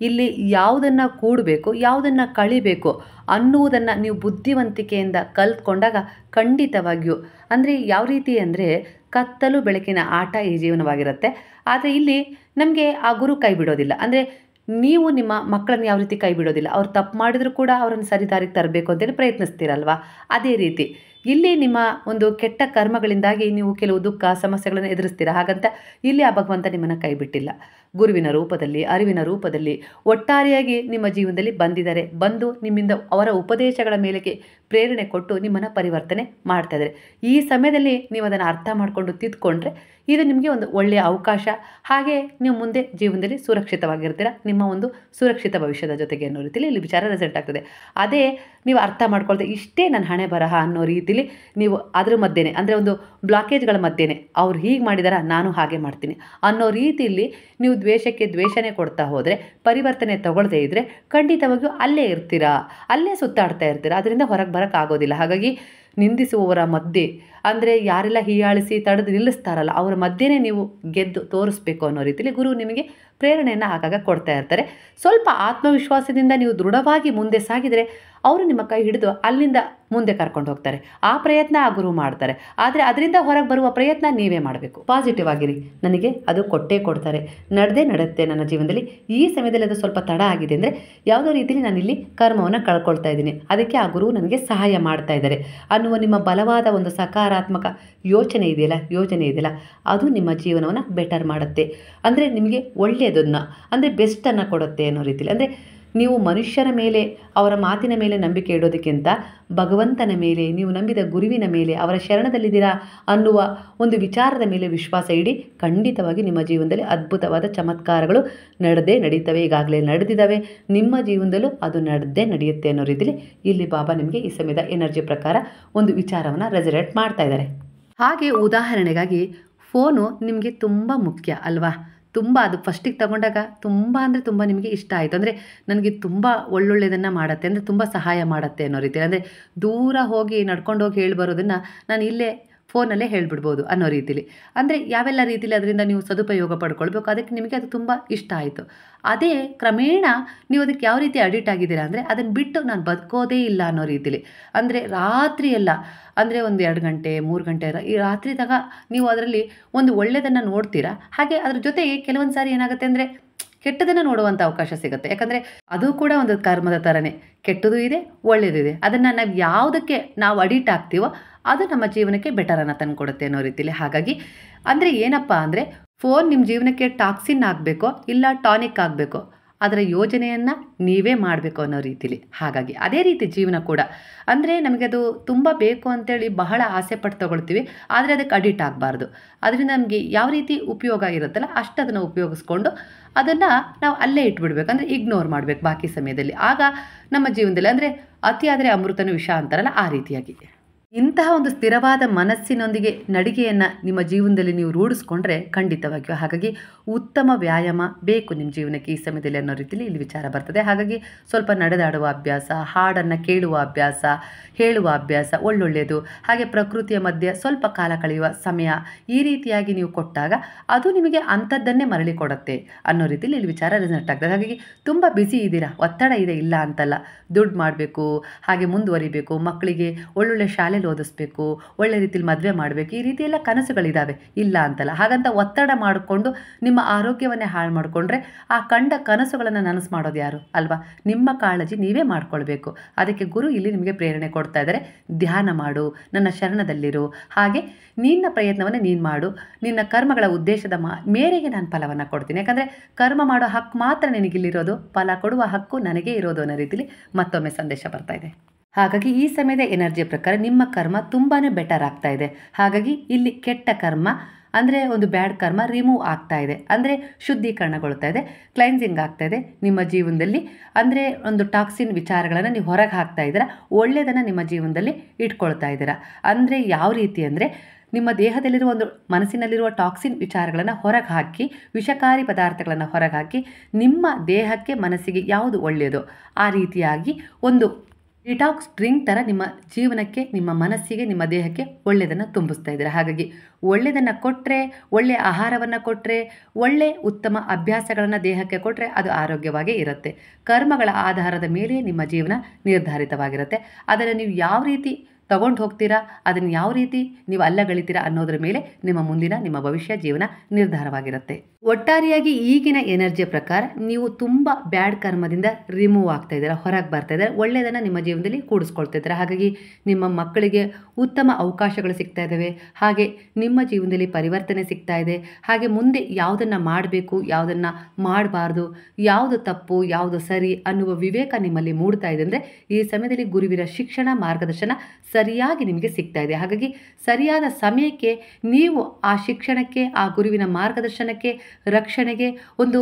ಇಲ್ಲಿ ಯಾವುದನ್ನು ಕೂಡಬೇಕು ಯಾವುದನ್ನು ಕಳಿಬೇಕು ಅನ್ನುವುದನ್ನು ನೀವು ಬುದ್ಧಿವಂತಿಕೆಯಿಂದ ಕಲ್ತ್ಕೊಂಡಾಗ ಖಂಡಿತವಾಗಿಯೂ, ಅಂದರೆ ಯಾವ ರೀತಿ ಅಂದರೆ ಕತ್ತಲು ಬೆಳಕಿನ ಆಟ ಈ ಜೀವನವಾಗಿರುತ್ತೆ. ಆದರೆ ಇಲ್ಲಿ ನಮಗೆ ಆ ಗುರು ಕೈ ಬಿಡೋದಿಲ್ಲ. ಅಂದರೆ ನೀವು ನಿಮ್ಮ ಮಕ್ಕಳನ್ನು ಯಾವ ರೀತಿ ಕೈ ಬಿಡೋದಿಲ್ಲ, ಅವ್ರು ತಪ್ಪು ಮಾಡಿದರೂ ಕೂಡ ಅವರನ್ನು ಸರಿದಾರಿಗೆ ತರಬೇಕು ಅಂತೇಳಿ ಪ್ರಯತ್ನಿಸ್ತೀರಲ್ವ, ಅದೇ ರೀತಿ ಇಲ್ಲಿ ನಿಮ್ಮ ಒಂದು ಕೆಟ್ಟ ಕರ್ಮಗಳಿಂದಾಗಿ ನೀವು ಕೆಲವು ದುಃಖ ಸಮಸ್ಯೆಗಳನ್ನು ಎದುರಿಸ್ತೀರ. ಹಾಗಂತ ಇಲ್ಲಿ ಆ ಭಗವಂತ ನಿಮ್ಮನ್ನು ಕೈ ಬಿಟ್ಟಿಲ್ಲ. ಗುರುವಿನ ರೂಪದಲ್ಲಿ ಅರಿವಿನ ರೂಪದಲ್ಲಿ ಒಟ್ಟಾರೆಯಾಗಿ ನಿಮ್ಮ ಜೀವನದಲ್ಲಿ ಬಂದಿದ್ದಾರೆ, ಬಂದು ನಿಮ್ಮಿಂದ ಅವರ ಉಪದೇಶಗಳ ಮೇಲೆಗೆ ಪ್ರೇರಣೆ ಕೊಟ್ಟು ನಿಮ್ಮನ್ನು ಪರಿವರ್ತನೆ ಮಾಡ್ತಾ ಇದ್ದಾರೆ. ಈ ಸಮಯದಲ್ಲಿ ನೀವು ಅದನ್ನು ಅರ್ಥ ಮಾಡಿಕೊಂಡು ತಿದ್ದುಕೊಂಡ್ರೆ ಇದು ನಿಮಗೆ ಒಂದು ಒಳ್ಳೆಯ ಅವಕಾಶ. ಹಾಗೆ ನೀವು ಮುಂದೆ ಜೀವನದಲ್ಲಿ ಸುರಕ್ಷಿತವಾಗಿರ್ತೀರ, ನಿಮ್ಮ ಒಂದು ಸುರಕ್ಷಿತ ಭವಿಷ್ಯದ ಜೊತೆಗೆ ಅನ್ನೋ ರೀತಿಯಲ್ಲಿ ಇಲ್ಲಿ ವಿಚಾರ ರೆಸಲ್ಟ್ ಆಗ್ತದೆ. ಅದೇ ನೀವು ಅರ್ಥ ಮಾಡ್ಕೊಳ್ದೆ ಇಷ್ಟೇ ನನ್ನ ಹಣೆ ಬರಹ ಅನ್ನೋ ರೀತಿಲಿ ನೀವು ಅದ್ರ ಮಧ್ಯೆನೇ, ಅಂದರೆ ಒಂದು ಬ್ಲಾಕೇಜ್ಗಳ ಮಧ್ಯೆನೇ ಅವ್ರು ಹೀಗೆ ಮಾಡಿದಾರ ನಾನು ಹಾಗೆ ಮಾಡ್ತೀನಿ ಅನ್ನೋ ರೀತಿಯಲ್ಲಿ ನೀವು ದ್ವೇಷಕ್ಕೆ ದ್ವೇಷನೇ ಕೊಡ್ತಾ ಹೋದರೆ, ಪರಿವರ್ತನೆ ತಗೊಳ್ಳದೇ ಇದ್ದರೆ ಖಂಡಿತವಾಗಿಯೂ ಅಲ್ಲೇ ಇರ್ತೀರಾ, ಅಲ್ಲೇ ಸುತ್ತಾಡ್ತಾ ಇರ್ತೀರಾ, ಅದರಿಂದ ಹೊರಗೆ ಬರೋಕ್ಕಾಗೋದಿಲ್ಲ. ಹಾಗಾಗಿ ನಿಂದಿಸುವವರ ಮಧ್ಯೆ, ಅಂದರೆ ಯಾರೆಲ್ಲ ಹೀಯಾಳಿಸಿ ತಡೆದು ನಿಲ್ಲಿಸ್ತಾರಲ್ಲ ಅವರ ಮಧ್ಯೆನೇ ನೀವು ಗೆದ್ದು ತೋರಿಸ್ಬೇಕು ಅನ್ನೋ ರೀತಿಯಲ್ಲಿ ಗುರು ನಿಮಗೆ ಪ್ರೇರಣೆಯನ್ನು ಆಗಾಗ ಕೊಡ್ತಾ ಇರ್ತಾರೆ. ಸ್ವಲ್ಪ ಆತ್ಮವಿಶ್ವಾಸದಿಂದ ನೀವು ದೃಢವಾಗಿ ಮುಂದೆ ಸಾಗಿದರೆ ಅವರು ನಿಮ್ಮ ಕೈ ಹಿಡಿದು ಅಲ್ಲಿಂದ ಮುಂದೆ ಕರ್ಕೊಂಡು ಹೋಗ್ತಾರೆ. ಆ ಪ್ರಯತ್ನ ಆ ಗುರು ಮಾಡ್ತಾರೆ. ಆದರೆ ಅದರಿಂದ ಹೊರಗೆ ಬರುವ ಪ್ರಯತ್ನ ನೀವೇ ಮಾಡಬೇಕು. ಪಾಸಿಟಿವ್ ಆಗಿರಿ, ನನಗೆ ಅದು ಕೊಟ್ಟೇ ಕೊಡ್ತಾರೆ, ನಡೆಯುತ್ತೆ ನನ್ನ ಜೀವನದಲ್ಲಿ. ಈ ಸಮಯದಲ್ಲಿ ಅದು ಸ್ವಲ್ಪ ತಡ ಆಗಿದೆ ಅಂದರೆ ಯಾವುದೋ ರೀತಿಯಲ್ಲಿ ನಾನಿಲ್ಲಿ ಕರ್ಮವನ್ನು ಕಳ್ಕೊಳ್ತಾ ಇದ್ದೀನಿ, ಅದಕ್ಕೆ ಆ ಗುರು ನನಗೆ ಸಹಾಯ ಮಾಡ್ತಾ ಇದ್ದಾರೆ ಅನ್ನುವ ನಿಮ್ಮ ಬಲವಾದ ಒಂದು ಸಕಾರಾತ್ಮಕ ಯೋಜನೆ ಇದೆಯಲ್ಲ ಅದು ನಿಮ್ಮ ಜೀವನವನ್ನು ಬೆಟರ್ ಮಾಡುತ್ತೆ. ಅಂದರೆ ನಿಮಗೆ ಒಳ್ಳೆಯದನ್ನು, ಅಂದರೆ ಬೆಸ್ಟನ್ನು ಕೊಡುತ್ತೆ ಅನ್ನೋ ರೀತಿಯಲ್ಲಿ. ಅಂದರೆ ನೀವು ಮನುಷ್ಯರ ಮೇಲೆ ಅವರ ಮಾತಿನ ಮೇಲೆ ನಂಬಿಕೆ ಇಡೋದಕ್ಕಿಂತ ಭಗವಂತನ ಮೇಲೆ, ನೀವು ನಂಬಿದ ಗುರುವಿನ ಮೇಲೆ, ಅವರ ಶರಣದಲ್ಲಿದ್ದೀರಾ ಅನ್ನುವ ಒಂದು ವಿಚಾರದ ಮೇಲೆ ವಿಶ್ವಾಸ ಇಡಿ. ಖಂಡಿತವಾಗಿ ನಿಮ್ಮ ಜೀವನದಲ್ಲಿ ಅದ್ಭುತವಾದ ಚಮತ್ಕಾರಗಳು ನಡೀತವೆ, ಈಗಾಗಲೇ ನಡೆದಿದ್ದಾವೆ, ನಿಮ್ಮ ಜೀವನದಲ್ಲೂ ಅದು ನಡೆಯುತ್ತೆ ಅನ್ನೋ ರೀತಿಯಲ್ಲಿ ಇಲ್ಲಿ ಬಾಬಾ ನಿಮಗೆ ಈ ಸಮಯದ ಎನರ್ಜಿ ಪ್ರಕಾರ ಒಂದು ವಿಚಾರವನ್ನು ರೆಸನೇಟ್ ಮಾಡ್ತಾ ಇದ್ದಾರೆ. ಹಾಗೆ ಉದಾಹರಣೆಗಾಗಿ ಫೋನು ನಿಮಗೆ ತುಂಬ ಮುಖ್ಯ ಅಲ್ವಾ? ತುಂಬ ಅದು ಫಸ್ಟಿಗೆ ತಗೊಂಡಾಗ ತುಂಬ ಅಂದರೆ ತುಂಬ ನಿಮಗೆ ಇಷ್ಟ ಆಯಿತು, ಅಂದರೆ ನನಗೆ ತುಂಬ ಒಳ್ಳೊಳ್ಳೆಯದನ್ನು ಮಾಡುತ್ತೆ, ಅಂದರೆ ತುಂಬ ಸಹಾಯ ಮಾಡುತ್ತೆ ಅನ್ನೋ ರೀತಿ. ಅಂದರೆ ದೂರ ಹೋಗಿ ನಡ್ಕೊಂಡು ಹೋಗಿ ಹೇಳಿ ಬರೋದನ್ನು ನಾನು ಇಲ್ಲೇ ಫೋನಲ್ಲೇ ಹೇಳಿಬಿಡ್ಬೋದು ಅನ್ನೋ ರೀತಿಲಿ. ಅಂದರೆ ಯಾವೆಲ್ಲ ರೀತಿಲಿ ಅದರಿಂದ ನೀವು ಸದುಪಯೋಗ ಪಡ್ಕೊಳ್ಬೇಕು, ಅದಕ್ಕೆ ನಿಮಗೆ ಅದು ತುಂಬ ಇಷ್ಟ ಆಯಿತು. ಅದೇ ಕ್ರಮೇಣ ನೀವು ಅದಕ್ಕೆ ಯಾವ ರೀತಿ ಅಡಿಕ್ಟ್ ಆಗಿದ್ದೀರಾ ಅಂದರೆ ಅದನ್ನು ಬಿಟ್ಟು ನಾನು ಬದುಕೋದೇ ಇಲ್ಲ ಅನ್ನೋ ರೀತಿಲಿ. ಅಂದರೆ ರಾತ್ರಿ ಎಲ್ಲ, ಅಂದರೆ ಒಂದು 2 ಗಂಟೆ 3 ಗಂಟೆ ಈ ರಾತ್ರಿ ತಗ ನೀವು ಅದರಲ್ಲಿ ಒಂದು ಒಳ್ಳೆಯದನ್ನು ನೋಡ್ತೀರಾ. ಹಾಗೆ ಅದ್ರ ಜೊತೆಗೆ ಕೆಲವೊಂದು ಸಾರಿ ಏನಾಗುತ್ತೆ ಅಂದರೆ ಕೆಟ್ಟದನ್ನು ನೋಡುವಂಥ ಅವಕಾಶ ಸಿಗುತ್ತೆ. ಯಾಕಂದರೆ ಅದು ಕೂಡ ಒಂದು ಕರ್ಮದ ಥರನೇ, ಕೆಟ್ಟದ್ದು ಇದೆ ಒಳ್ಳೆಯದು ಇದೆ. ಅದನ್ನು ಯಾವುದಕ್ಕೆ ನಾವು ಅಡಿಕ್ಟ್ ಆಗ್ತೀವೋ ಅದು ನಮ್ಮ ಜೀವನಕ್ಕೆ ಬೆಟರನ್ನು ತಂದುಕೊಡುತ್ತೆ ಅನ್ನೋ ರೀತಿಯಲ್ಲಿ. ಹಾಗಾಗಿ ಅಂದರೆ ಏನಪ್ಪ ಅಂದರೆ ಫೋನ್ ನಿಮ್ಮ ಜೀವನಕ್ಕೆ ಟಾಕ್ಸಿನ್ ಆಗಬೇಕೋ ಇಲ್ಲ ಟಾನಿಕ್ ಆಗಬೇಕೋ ಅದರ ಯೋಜನೆಯನ್ನು ನೀವೇ ಮಾಡಬೇಕು ಅನ್ನೋ ರೀತಿಲಿ. ಹಾಗಾಗಿ ಅದೇ ರೀತಿ ಜೀವನ ಕೂಡ. ಅಂದರೆ ನಮಗೆ ಅದು ತುಂಬ ಬೇಕು ಅಂತೇಳಿ ಬಹಳ ಆಸೆ ಪಟ್ಟು ತೊಗೊಳ್ತೀವಿ, ಆದರೆ ಅದಕ್ಕೆ ಅಡಿಕ್ಟ್ ಆಗಬಾರ್ದು. ಅದರಿಂದ ನಮಗೆ ಯಾವ ರೀತಿ ಉಪಯೋಗ ಇರುತ್ತಲ್ಲ ಅಷ್ಟು ಅದನ್ನು ಉಪಯೋಗಿಸ್ಕೊಂಡು ಅದನ್ನು ನಾವು ಅಲ್ಲೇ ಇಟ್ಬಿಡ್ಬೇಕು. ಅಂದರೆ ಇಗ್ನೋರ್ ಮಾಡಬೇಕು ಬಾಕಿ ಸಮಯದಲ್ಲಿ. ಆಗ ನಮ್ಮ ಜೀವನದಲ್ಲಿ ಅಂದರೆ ಅತಿಯಾದರೆ ಅಮೃತನೂ ವಿಷ ಅಂತಾರಲ್ಲ, ಆ ರೀತಿಯಾಗಿ ಇಂತಹ ಒಂದು ಸ್ಥಿರವಾದ ಮನಸ್ಸಿನೊಂದಿಗೆ ನಡಿಗೆಯನ್ನು ನಿಮ್ಮ ಜೀವನದಲ್ಲಿ ನೀವು ರೂಢಿಸ್ಕೊಂಡ್ರೆ ಖಂಡಿತವಾಗಿಯೂ. ಹಾಗಾಗಿ ಉತ್ತಮ ವ್ಯಾಯಾಮ ಬೇಕು ನಿಮ್ಮ ಜೀವನಕ್ಕೆ ಈ ಸಮಯದಲ್ಲಿ ಅನ್ನೋ ರೀತಿಯಲ್ಲಿ ಇಲ್ಲಿ ವಿಚಾರ ಬರ್ತದೆ. ಹಾಗಾಗಿ ಸ್ವಲ್ಪ ನಡೆದಾಡುವ ಅಭ್ಯಾಸ, ಹಾಡನ್ನು ಕೇಳುವ ಅಭ್ಯಾಸ, ಹೇಳುವ ಅಭ್ಯಾಸ ಒಳ್ಳೊಳ್ಳೆಯದು. ಹಾಗೆ ಪ್ರಕೃತಿಯ ಮಧ್ಯೆ ಸ್ವಲ್ಪ ಕಾಲ ಕಳೆಯುವ ಸಮಯ, ಈ ರೀತಿಯಾಗಿ ನೀವು ಕೊಟ್ಟಾಗ ಅದು ನಿಮಗೆ ಅಂಥದ್ದನ್ನೇ ಮರಳಿ ಕೊಡುತ್ತೆ ಅನ್ನೋ ರೀತಿಯಲ್ಲಿ ಇಲ್ಲಿ ವಿಚಾರ ರೆಸನೆಕ್ಟ್ ಆಗ್ತದೆ. ಹಾಗಾಗಿ ತುಂಬ ಬ್ಯುಸಿ ಇದ್ದೀರಾ, ಒತ್ತಡ ಇದೆ, ಇಲ್ಲ ಅಂತಲ್ಲ. ದುಡ್ಡು ಮಾಡಬೇಕು, ಹಾಗೆ ಮುಂದುವರಿಬೇಕು, ಮಕ್ಕಳಿಗೆ ಒಳ್ಳೊಳ್ಳೆ ಶಾಲೆ ಓದಿಸ್ಬೇಕು, ಒಳ್ಳೆ ರೀತಿಯಲ್ಲಿ ಮದುವೆ ಮಾಡಬೇಕು, ಈ ರೀತಿ ಎಲ್ಲ ಕನಸುಗಳಿದ್ದಾವೆ, ಇಲ್ಲ ಅಂತಲ್ಲ. ಹಾಗಂತ ಒತ್ತಡ ಮಾಡಿಕೊಂಡು ನಿಮ್ಮ ಆರೋಗ್ಯವನ್ನೇ ಹಾಳು ಮಾಡಿಕೊಂಡ್ರೆ ಆ ಕಂಡ ಕನಸುಗಳನ್ನು ನನಸು ಮಾಡೋದು ಯಾರು ಅಲ್ವಾ? ನಿಮ್ಮ ಕಾಳಜಿ ನೀವೇ ಮಾಡ್ಕೊಳ್ಬೇಕು. ಅದಕ್ಕೆ ಗುರು ಇಲ್ಲಿ ನಿಮಗೆ ಪ್ರೇರಣೆ ಕೊಡ್ತಾ ಇದ್ದಾರೆ. ಧ್ಯಾನ ಮಾಡು, ನನ್ನ ಶರಣದಲ್ಲಿರು, ಹಾಗೆ ನಿನ್ನ ಪ್ರಯತ್ನವನ್ನು ನೀನು ಮಾಡು, ನಿನ್ನ ಕರ್ಮಗಳ ಉದ್ದೇಶದ ಮೇರೆಗೆ ನಾನು ಫಲವನ್ನು ಕೊಡ್ತೀನಿ. ಯಾಕಂದರೆ ಕರ್ಮ ಮಾಡೋ ಹಕ್ಕು ಮಾತ್ರ ನಿನಗಿಲ್ಲಿರೋದು, ಫಲ ಕೊಡುವ ಹಕ್ಕು ನನಗೇ ಇರೋದು ಅನ್ನೋ ರೀತಿಯಲ್ಲಿ ಮತ್ತೊಮ್ಮೆ ಸಂದೇಶ ಬರ್ತಾ ಇದೆ. ಹಾಗಾಗಿ ಈ ಸಮಯದ ಎನರ್ಜಿಯ ಪ್ರಕಾರ ನಿಮ್ಮ ಕರ್ಮ ತುಂಬಾ ಬೆಟರ್ ಆಗ್ತಾ ಇದೆ. ಹಾಗಾಗಿ ಇಲ್ಲಿ ಕೆಟ್ಟ ಕರ್ಮ ಅಂದರೆ ಒಂದು ಬ್ಯಾಡ್ ಕರ್ಮ ರಿಮೂವ್ ಆಗ್ತಾ ಇದೆ, ಅಂದರೆ ಶುದ್ಧೀಕರಣಗೊಳ್ತಾ ಇದೆ, ಕ್ಲೈನ್ಸಿಂಗ್ ಆಗ್ತಾ ಇದೆ ನಿಮ್ಮ ಜೀವನದಲ್ಲಿ. ಅಂದರೆ ಒಂದು ಟಾಕ್ಸಿನ್ ವಿಚಾರಗಳನ್ನು ನೀವು ಹೊರಗೆ ಹಾಕ್ತಾ ಇದ್ದೀರಾ, ಒಳ್ಳೆಯದನ್ನು ನಿಮ್ಮ ಜೀವನದಲ್ಲಿ ಇಟ್ಕೊಳ್ತಾ ಇದ್ದೀರಾ. ಅಂದರೆ ಯಾವ ರೀತಿ ಅಂದರೆ ನಿಮ್ಮ ದೇಹದಲ್ಲಿರುವ ಒಂದು ಮನಸ್ಸಿನಲ್ಲಿರುವ ಟಾಕ್ಸಿನ್ ವಿಚಾರಗಳನ್ನು ಹೊರಗೆ ಹಾಕಿ, ವಿಷಕಾರಿ ಪದಾರ್ಥಗಳನ್ನು ಹೊರಗೆ ಹಾಕಿ, ನಿಮ್ಮ ದೇಹಕ್ಕೆ ಮನಸ್ಸಿಗೆ ಯಾವುದು ಒಳ್ಳೆಯದೋ ಆ ರೀತಿಯಾಗಿ ಒಂದು ಡಿಟಾಕ್ಸ್ ಡ್ರಿಂಕ್ ಥರ ನಿಮ್ಮ ಜೀವನಕ್ಕೆ, ನಿಮ್ಮ ಮನಸ್ಸಿಗೆ, ನಿಮ್ಮ ದೇಹಕ್ಕೆ ಒಳ್ಳೆಯದನ್ನು ತುಂಬಿಸ್ತಾ ಇದ್ದೀರಾ. ಹಾಗಾಗಿ ಒಳ್ಳೆಯದನ್ನು ಕೊಟ್ಟರೆ, ಒಳ್ಳೆಯ ಆಹಾರವನ್ನು ಕೊಟ್ಟರೆ, ಒಳ್ಳೆ ಉತ್ತಮ ಅಭ್ಯಾಸಗಳನ್ನು ದೇಹಕ್ಕೆ ಕೊಟ್ಟರೆ ಅದು ಆರೋಗ್ಯವಾಗೇ ಇರುತ್ತೆ. ಕರ್ಮಗಳ ಆಧಾರದ ಮೇಲೆ ನಿಮ್ಮ ಜೀವನ ನಿರ್ಧಾರಿತವಾಗಿರುತ್ತೆ. ಅದನ್ನು ನೀವು ಯಾವ ರೀತಿ ತಗೊಂಡು ಹೋಗ್ತೀರಾ, ಅದನ್ನು ಯಾವ ರೀತಿ ನೀವು ಅಲ್ಲಗಳಿತೀರಾ ಅನ್ನೋದ್ರ ಮೇಲೆ ನಿಮ್ಮ ಭವಿಷ್ಯ ಜೀವನ ನಿರ್ಧಾರವಾಗಿರುತ್ತೆ. ಒಟ್ಟಾರೆಯಾಗಿ ಈಗಿನ ಎನರ್ಜಿಯ ಪ್ರಕಾರ ನೀವು ತುಂಬ ಬ್ಯಾಡ್ ಕರ್ಮದಿಂದ ರಿಮೂವ್ ಆಗ್ತಾ ಇದ್ದೀರಾ, ಹೊರಗೆ ಬರ್ತಾ ಇದ್ದಾರೆ, ಒಳ್ಳೆಯದನ್ನು ನಿಮ್ಮ ಜೀವನದಲ್ಲಿ ಕೂಡಿಸ್ಕೊಳ್ತಾ ಇದ್ದಾರೆ. ಹಾಗಾಗಿ ನಿಮ್ಮ ಮಕ್ಕಳಿಗೆ ಉತ್ತಮ ಅವಕಾಶಗಳು ಸಿಗ್ತಾ ಇದ್ದಾವೆ, ಹಾಗೆ ನಿಮ್ಮ ಜೀವನದಲ್ಲಿ ಪರಿವರ್ತನೆ ಸಿಗ್ತಾ ಇದೆ. ಹಾಗೆ ಮುಂದೆ ಯಾವುದನ್ನು ಮಾಡಬೇಕು, ಯಾವುದನ್ನು ಮಾಡಬಾರ್ದು, ಯಾವುದು ತಪ್ಪು, ಯಾವುದು ಸರಿ ಅನ್ನುವ ವಿವೇಕ ನಿಮ್ಮಲ್ಲಿ ಮೂಡ್ತಾ ಇದೆ. ಅಂದರೆ ಈ ಸಮಯದಲ್ಲಿ ಗುರುವಿನ ಶಿಕ್ಷಣ, ಮಾರ್ಗದರ್ಶನ ಸರಿಯಾಗಿ ನಿಮಗೆ ಸಿಗ್ತಾ ಇದೆ. ಹಾಗಾಗಿ ಸರಿಯಾದ ಸಮಯಕ್ಕೆ ನೀವು ಆ ಶಿಕ್ಷಣಕ್ಕೆ, ಆ ಗುರುವಿನ ಮಾರ್ಗದರ್ಶನಕ್ಕೆ, ರಕ್ಷಣೆಗೆ, ಒಂದು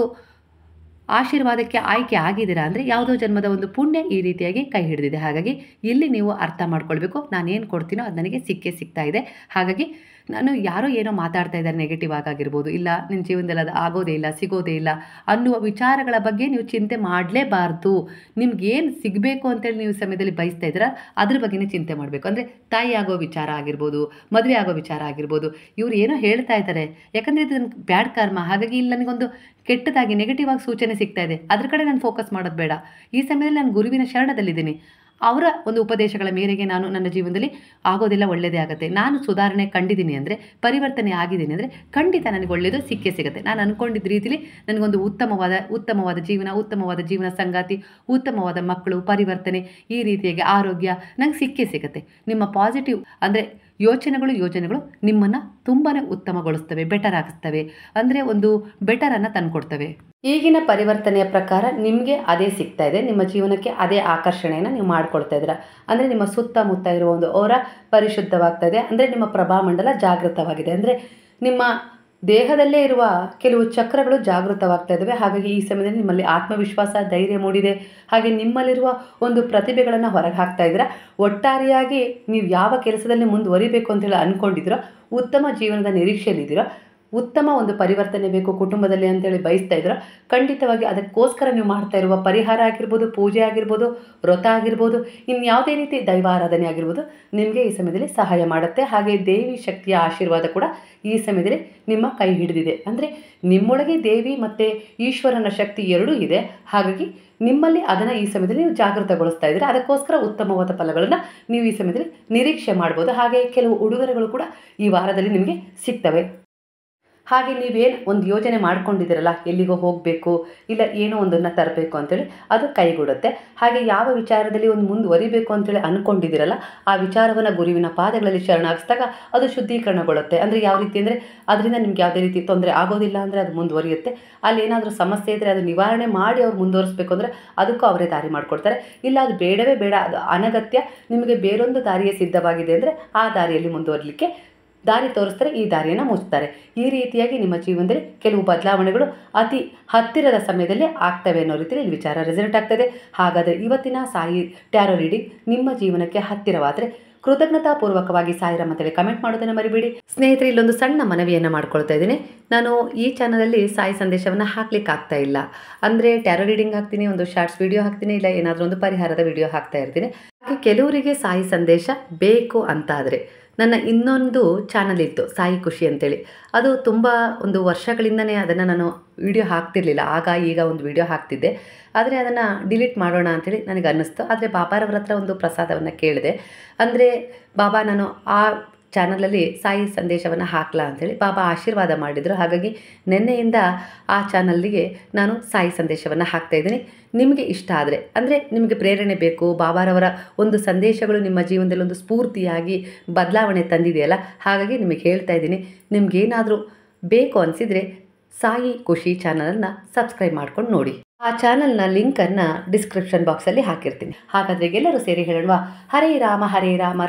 ಆಶೀರ್ವಾದಕ್ಕೆ ಆಯ್ಕೆ ಆಗಿದ್ದೀರಾ ಅಂದರೆ ಯಾವುದೋ ಜನ್ಮದ ಒಂದು ಪುಣ್ಯ ಈ ರೀತಿಯಾಗಿ ಕೈ ಹಿಡಿದಿದೆ. ಹಾಗಾಗಿ ಇಲ್ಲಿ ನೀವು ಅರ್ಥ ಮಾಡ್ಕೊಳ್ಬೇಕು, ನಾನೇನು ಕೊಡ್ತೀನೋ ಅದು ನನಗೆ ಸಿಗ್ತಾ ಇದೆ. ಹಾಗಾಗಿ ನಾನು ಯಾರೋ ಏನೋ ಮಾತಾಡ್ತಾ ಇದ್ದಾರೆ ನೆಗೆಟಿವ್ ಆಗಿರ್ಬೋದು, ಇಲ್ಲ ನಿನ್ನ ಜೀವನದಲ್ಲಿ ಅದು ಆಗೋದೇ ಇಲ್ಲ, ಸಿಗೋದೇ ಇಲ್ಲ ಅನ್ನುವ ವಿಚಾರಗಳ ಬಗ್ಗೆ ನೀವು ಚಿಂತೆ ಮಾಡಲೇಬಾರ್ದು. ನಿಮ್ಗೇನು ಸಿಗಬೇಕು ಅಂತೇಳಿ ನೀವು ಸಮಯದಲ್ಲಿ ಬಯಸ್ತಾ ಇದ್ದೀರಾ ಅದ್ರ ಬಗ್ಗೆನೇ ಚಿಂತೆ ಮಾಡಬೇಕು. ಅಂದರೆ ತಾಯಿ ಆಗೋ ವಿಚಾರ ಆಗಿರ್ಬೋದು, ಮದುವೆ ಆಗೋ ವಿಚಾರ ಆಗಿರ್ಬೋದು, ಇವ್ರು ಏನೋ ಹೇಳ್ತಾ ಇದ್ದಾರೆ, ಯಾಕಂದರೆ ಇದು ನನ್ನ ಬ್ಯಾಡ್ ಕರ್ಮ. ಹಾಗಾಗಿ ಇಲ್ಲಿ ನನಗೊಂದು ಕೆಟ್ಟದಾಗಿ ನೆಗೆಟಿವ್ ಆಗಿ ಸೂಚನೆ ಸಿಗ್ತಾ ಇದೆ, ಅದ್ರ ಕಡೆ ನಾನು ಫೋಕಸ್ ಮಾಡೋದು ಬೇಡ. ಈ ಸಮಯದಲ್ಲಿ ನಾನು ಗುರುವಿನ ಶರಣದಲ್ಲಿದ್ದೀನಿ, ಅವರ ಒಂದು ಉಪದೇಶಗಳ ಮೇರೆಗೆ ನಾನು ನನ್ನ ಜೀವನದಲ್ಲಿ ಆಗೋದೆಲ್ಲ ಒಳ್ಳೆಯದೇ ಆಗುತ್ತೆ. ನಾನು ಸುಧಾರಣೆ ಕಂಡಿದ್ದೀನಿ ಅಂದರೆ, ಪರಿವರ್ತನೆ ಆಗಿದ್ದೀನಿ ಅಂದರೆ ಖಂಡಿತ ನನಗೆ ಒಳ್ಳೆಯದು ಸಿಗುತ್ತೆ. ನಾನು ಅಂದ್ಕೊಂಡಿದ್ದ ರೀತಿಲಿ ನನಗೊಂದು ಉತ್ತಮವಾದ ಜೀವನ, ಉತ್ತಮವಾದ ಜೀವನ ಸಂಗಾತಿ, ಉತ್ತಮವಾದ ಮಕ್ಕಳು, ಪರಿವರ್ತನೆ, ಈ ರೀತಿಯಾಗಿ ಆರೋಗ್ಯ ನಂಗೆ ಸಿಗುತ್ತೆ. ನಿಮ್ಮ ಪಾಸಿಟಿವ್ ಅಂದರೆ ಯೋಜನೆಗಳು ನಿಮ್ಮನ್ನು ತುಂಬಾ ಉತ್ತಮಗೊಳಿಸ್ತವೆ, ಬೆಟರ್ ಆಗಿಸ್ತವೆ, ಅಂದರೆ ಒಂದು ಬೆಟರನ್ನು ತಂದುಕೊಡ್ತವೆ. ಈಗಿನ ಪರಿವರ್ತನೆಯ ಪ್ರಕಾರ ನಿಮಗೆ ಅದೇ ಸಿಗ್ತಾ ಇದೆ, ನಿಮ್ಮ ಜೀವನಕ್ಕೆ ಅದೇ ಆಕರ್ಷಣೆಯನ್ನು ನೀವು ಮಾಡ್ಕೊಳ್ತಾ ಇದ್ದೀರಾ. ಅಂದರೆ ನಿಮ್ಮ ಸುತ್ತಮುತ್ತ ಇರುವ ಒಂದು ಔರ ಪರಿಶುದ್ಧವಾಗ್ತಾ ಇದೆ, ಅಂದರೆ ನಿಮ್ಮ ಪ್ರಭಾಮಂಡಲ ಜಾಗೃತವಾಗಿದೆ, ಅಂದರೆ ನಿಮ್ಮ ದೇಹದಲ್ಲೇ ಇರುವ ಕೆಲವು ಚಕ್ರಗಳು ಜಾಗೃತವಾಗ್ತಾ ಇದ್ದಾವೆ. ಹಾಗಾಗಿ ಈ ಸಮಯದಲ್ಲಿ ನಿಮ್ಮಲ್ಲಿ ಆತ್ಮವಿಶ್ವಾಸ, ಧೈರ್ಯ ಮೂಡಿದೆ. ಹಾಗೆ ನಿಮ್ಮಲ್ಲಿರುವ ಒಂದು ಪ್ರತಿಭೆಗಳನ್ನು ಹೊರಗೆ ಹಾಕ್ತಾ ಇದ್ದೀರಾ. ಒಟ್ಟಾರೆಯಾಗಿ ನೀವು ಯಾವ ಕೆಲಸದಲ್ಲಿ ಮುಂದುವರಿಬೇಕು ಅಂತೇಳಿ ಅಂದ್ಕೊಂಡಿದ್ದೀರೋ, ಉತ್ತಮ ಜೀವನದ ನಿರೀಕ್ಷೆಯಲ್ಲಿದ್ದೀರೋ, ಉತ್ತಮ ಒಂದು ಪರಿವರ್ತನೆ ಬೇಕು ಕುಟುಂಬದಲ್ಲಿ ಅಂತೇಳಿ ಬಯಸ್ತಾ ಇದ್ದೀರೋ, ಖಂಡಿತವಾಗಿ ಅದಕ್ಕೋಸ್ಕರ ನೀವು ಮಾಡ್ತಾ ಇರುವ ಪರಿಹಾರ ಆಗಿರ್ಬೋದು, ಪೂಜೆ ಆಗಿರ್ಬೋದು, ವ್ರತ ಆಗಿರ್ಬೋದು, ಇನ್ಯಾವುದೇ ರೀತಿ ದೈವಾರಾಧನೆ ಆಗಿರ್ಬೋದು ನಿಮಗೆ ಈ ಸಮಯದಲ್ಲಿ ಸಹಾಯ ಮಾಡುತ್ತೆ. ಹಾಗೆ ದೇವಿ ಶಕ್ತಿಯ ಆಶೀರ್ವಾದ ಕೂಡ ಈ ಸಮಯದಲ್ಲಿ ನಿಮ್ಮ ಕೈ ಹಿಡಿದಿದೆ. ಅಂದರೆ ನಿಮ್ಮೊಳಗೆ ದೇವಿ ಮತ್ತು ಈಶ್ವರನ ಶಕ್ತಿ ಎರಡೂ ಇದೆ. ಹಾಗಾಗಿ ನಿಮ್ಮಲ್ಲಿ ಅದನ್ನು ಈ ಸಮಯದಲ್ಲಿ ನೀವು ಜಾಗೃತಗೊಳಿಸ್ತಾ ಇದ್ದೀರಾ. ಅದಕ್ಕೋಸ್ಕರ ಉತ್ತಮವಾದ ಫಲಗಳನ್ನು ನೀವು ಈ ಸಮಯದಲ್ಲಿ ನಿರೀಕ್ಷೆ ಮಾಡ್ಬೋದು. ಹಾಗೆ ಕೆಲವು ಉಡುಗೊರೆಗಳು ಕೂಡ ಈ ವಾರದಲ್ಲಿ ನಿಮಗೆ ಸಿಗ್ತವೆ. ಹಾಗೆ ನೀವೇನು ಒಂದು ಯೋಜನೆ ಮಾಡ್ಕೊಂಡಿದ್ದೀರಲ್ಲ, ಎಲ್ಲಿಗೋ ಹೋಗಬೇಕು ಇಲ್ಲ ಏನೋ ಒಂದನ್ನು ತರಬೇಕು ಅಂತೇಳಿ, ಅದು ಕೈಗೂಡುತ್ತೆ. ಹಾಗೆ ಯಾವ ವಿಚಾರದಲ್ಲಿ ಒಂದು ಮುಂದುವರಿಬೇಕು ಅಂತೇಳಿ ಅಂದ್ಕೊಂಡಿದ್ದೀರಲ್ಲ, ಆ ವಿಚಾರವನ್ನು ಗುರುವಿನ ಪಾದಗಳಲ್ಲಿ ಶರಣಾಗಿಸಿದಾಗ ಅದು ಶುದ್ಧೀಕರಣಗೊಳ್ಳುತ್ತೆ. ಅಂದರೆ ಯಾವ ರೀತಿ ಅಂದರೆ, ಅದರಿಂದ ನಿಮ್ಗೆ ಯಾವುದೇ ರೀತಿ ತೊಂದರೆ ಆಗೋದಿಲ್ಲ ಅಂದರೆ ಅದು ಮುಂದುವರಿಯುತ್ತೆ. ಅಲ್ಲಿ ಏನಾದರೂ ಸಮಸ್ಯೆ ಇದ್ದರೆ ಅದು ನಿವಾರಣೆ ಮಾಡಿ ಅವ್ರು ಮುಂದುವರಿಸಬೇಕು ಅಂದರೆ ಅದಕ್ಕೂ ಅವರೇ ದಾರಿ ಮಾಡಿಕೊಡ್ತಾರೆ. ಇಲ್ಲ ಅದು ಬೇಡವೇ ಬೇಡ, ಅದು ಅನಗತ್ಯ, ನಿಮಗೆ ಬೇರೊಂದು ದಾರಿಯೇ ಸಿದ್ಧವಾಗಿದೆ ಅಂದರೆ ಆ ದಾರಿಯಲ್ಲಿ ಮುಂದುವರಲಿಕ್ಕೆ ದಾರಿ ತೋರಿಸ್ತಾರೆ, ಈ ದಾರಿಯನ್ನು ಮುಚ್ತಾರೆ. ಈ ರೀತಿಯಾಗಿ ನಿಮ್ಮ ಜೀವನದಲ್ಲಿ ಕೆಲವು ಬದಲಾವಣೆಗಳು ಅತಿ ಹತ್ತಿರದ ಸಮಯದಲ್ಲಿ ಆಗ್ತವೆ ಅನ್ನೋ ರೀತಿಯಲ್ಲಿ ವಿಚಾರ ರೆಸಲ್ಟ್ ಆಗ್ತದೆ. ಹಾಗಾದರೆ ಇವತ್ತಿನ ಸಾಯಿ ಟ್ಯಾರೋ ರೀಡಿಂಗ್ ನಿಮ್ಮ ಜೀವನಕ್ಕೆ ಹತ್ತಿರವಾದರೆ ಕೃತಜ್ಞತಾಪೂರ್ವಕವಾಗಿ ಸಾಯಿರಾಮ್ ಅಂತೇಳಿ ಕಮೆಂಟ್ ಮಾಡೋದನ್ನು ಮರಿಬೇಡಿ. ಸ್ನೇಹಿತರೆ, ಇಲ್ಲೊಂದು ಸಣ್ಣ ಮನವಿಯನ್ನು ಮಾಡ್ಕೊಳ್ತಾ ಇದ್ದೀನಿ. ನಾನು ಈ ಚಾನಲಲ್ಲಿ ಸಾಯಿ ಸಂದೇಶವನ್ನು ಹಾಕ್ಲಿಕ್ಕೆ ಆಗ್ತಾ ಇಲ್ಲ. ಅಂದರೆ ಟ್ಯಾರೋ ರೀಡಿಂಗ್ ಹಾಕ್ತೀನಿ, ಒಂದು ಶಾರ್ಟ್ಸ್ ವಿಡಿಯೋ ಹಾಕ್ತೀನಿ, ಇಲ್ಲ ಏನಾದರೂ ಒಂದು ಪರಿಹಾರದ ವಿಡಿಯೋ ಹಾಕ್ತಾ ಇರ್ತೀನಿ. ಹಾಗೆ ಕೆಲವರಿಗೆ ಸಾಯಿ ಸಂದೇಶ ಬೇಕು ಅಂತಾದರೆ ನನ್ನ ಇನ್ನೊಂದು ಚಾನಲ್ ಇತ್ತು, ಸಾಯಿ ಖುಷಿ ಅಂತೇಳಿ. ಅದು ತುಂಬ ಒಂದು ವರ್ಷಗಳಿಂದನೇ ಅದನ್ನು ನಾನು ವಿಡಿಯೋ ಹಾಕ್ತಿರ್ಲಿಲ್ಲ. ಆಗ ಈಗ ಒಂದು ವಿಡಿಯೋ ಹಾಕ್ತಿದ್ದೆ, ಆದರೆ ಅದನ್ನು ಡಿಲೀಟ್ ಮಾಡೋಣ ಅಂಥೇಳಿ ನನಗೆ ಅನ್ನಿಸ್ತು. ಆದರೆ ಬಾಬಾರವ್ರ ಹತ್ರ ಒಂದು ಪ್ರಸಾದವನ್ನು ಕೇಳಿದೆ. ಅಂದರೆ ಬಾಬಾ, ನಾನು ಆ ಚಾನಲಲ್ಲಿ ಸಾಯಿ ಸಂದೇಶವನ್ನು ಹಾಕಲಾ ಅಂಥೇಳಿ ಬಾಬಾ ಆಶೀರ್ವಾದ ಮಾಡಿದರು. ಹಾಗಾಗಿ ನಿನ್ನೆಯಿಂದ ಆ ಚಾನಲ್ಲಿಗೆ ನಾನು ಸಾಯಿ ಸಂದೇಶವನ್ನು ಹಾಕ್ತಾಯಿದ್ದೀನಿ. ನಿಮಗೆ ಇಷ್ಟ ಆದರೆ, ಅಂದರೆ ನಿಮಗೆ ಪ್ರೇರಣೆ ಬೇಕು, ಬಾಬಾರವರ ಒಂದು ಸಂದೇಶಗಳು ನಿಮ್ಮ ಜೀವನದಲ್ಲಿ ಒಂದು ಸ್ಫೂರ್ತಿಯಾಗಿ ಬದಲಾವಣೆ ತಂದಿದೆಯಲ್ಲ, ಹಾಗಾಗಿ ನಿಮಗೆ ಹೇಳ್ತಾ ಇದ್ದೀನಿ, ನಿಮಗೇನಾದರೂ ಬೇಕು ಅನಿಸಿದರೆ ಸಾಯಿ ಖುಷಿ ಚಾನಲನ್ನು ಸಬ್ಸ್ಕ್ರೈಬ್ ಮಾಡ್ಕೊಂಡು ನೋಡಿ. ಆ ಚಾನಲ್ನ ಲಿಂಕನ್ನು ಡಿಸ್ಕ್ರಿಪ್ಷನ್ ಬಾಕ್ಸಲ್ಲಿ ಹಾಕಿರ್ತೀನಿ. ಹಾಗಾದರೆ ಎಲ್ಲರೂ ಸೇರಿ ಹೇಳೋಣ, ಹರೇ ರಾಮ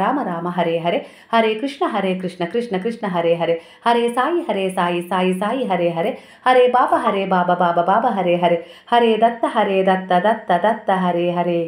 ರಾಮ ರಾಮ ಹರೇ ಹರೇ, ಹರೇ ಕೃಷ್ಣ ಕೃಷ್ಣ ಕೃಷ್ಣ ಹರೇ ಹರೇ, ಹರೇ ಸಾಯಿ ಸಾಯಿ ಸಾಯಿ ಹರೇ ಹರೇ, ಹರೇ ಬಾಬಾ ಬಾಬಾ ಬಾಬಾ ಹರೇ ಹರೇ, ಹರೇ ದತ್ತ ದತ್ತ ದತ್ತ ಹರೇ ಹರೇ.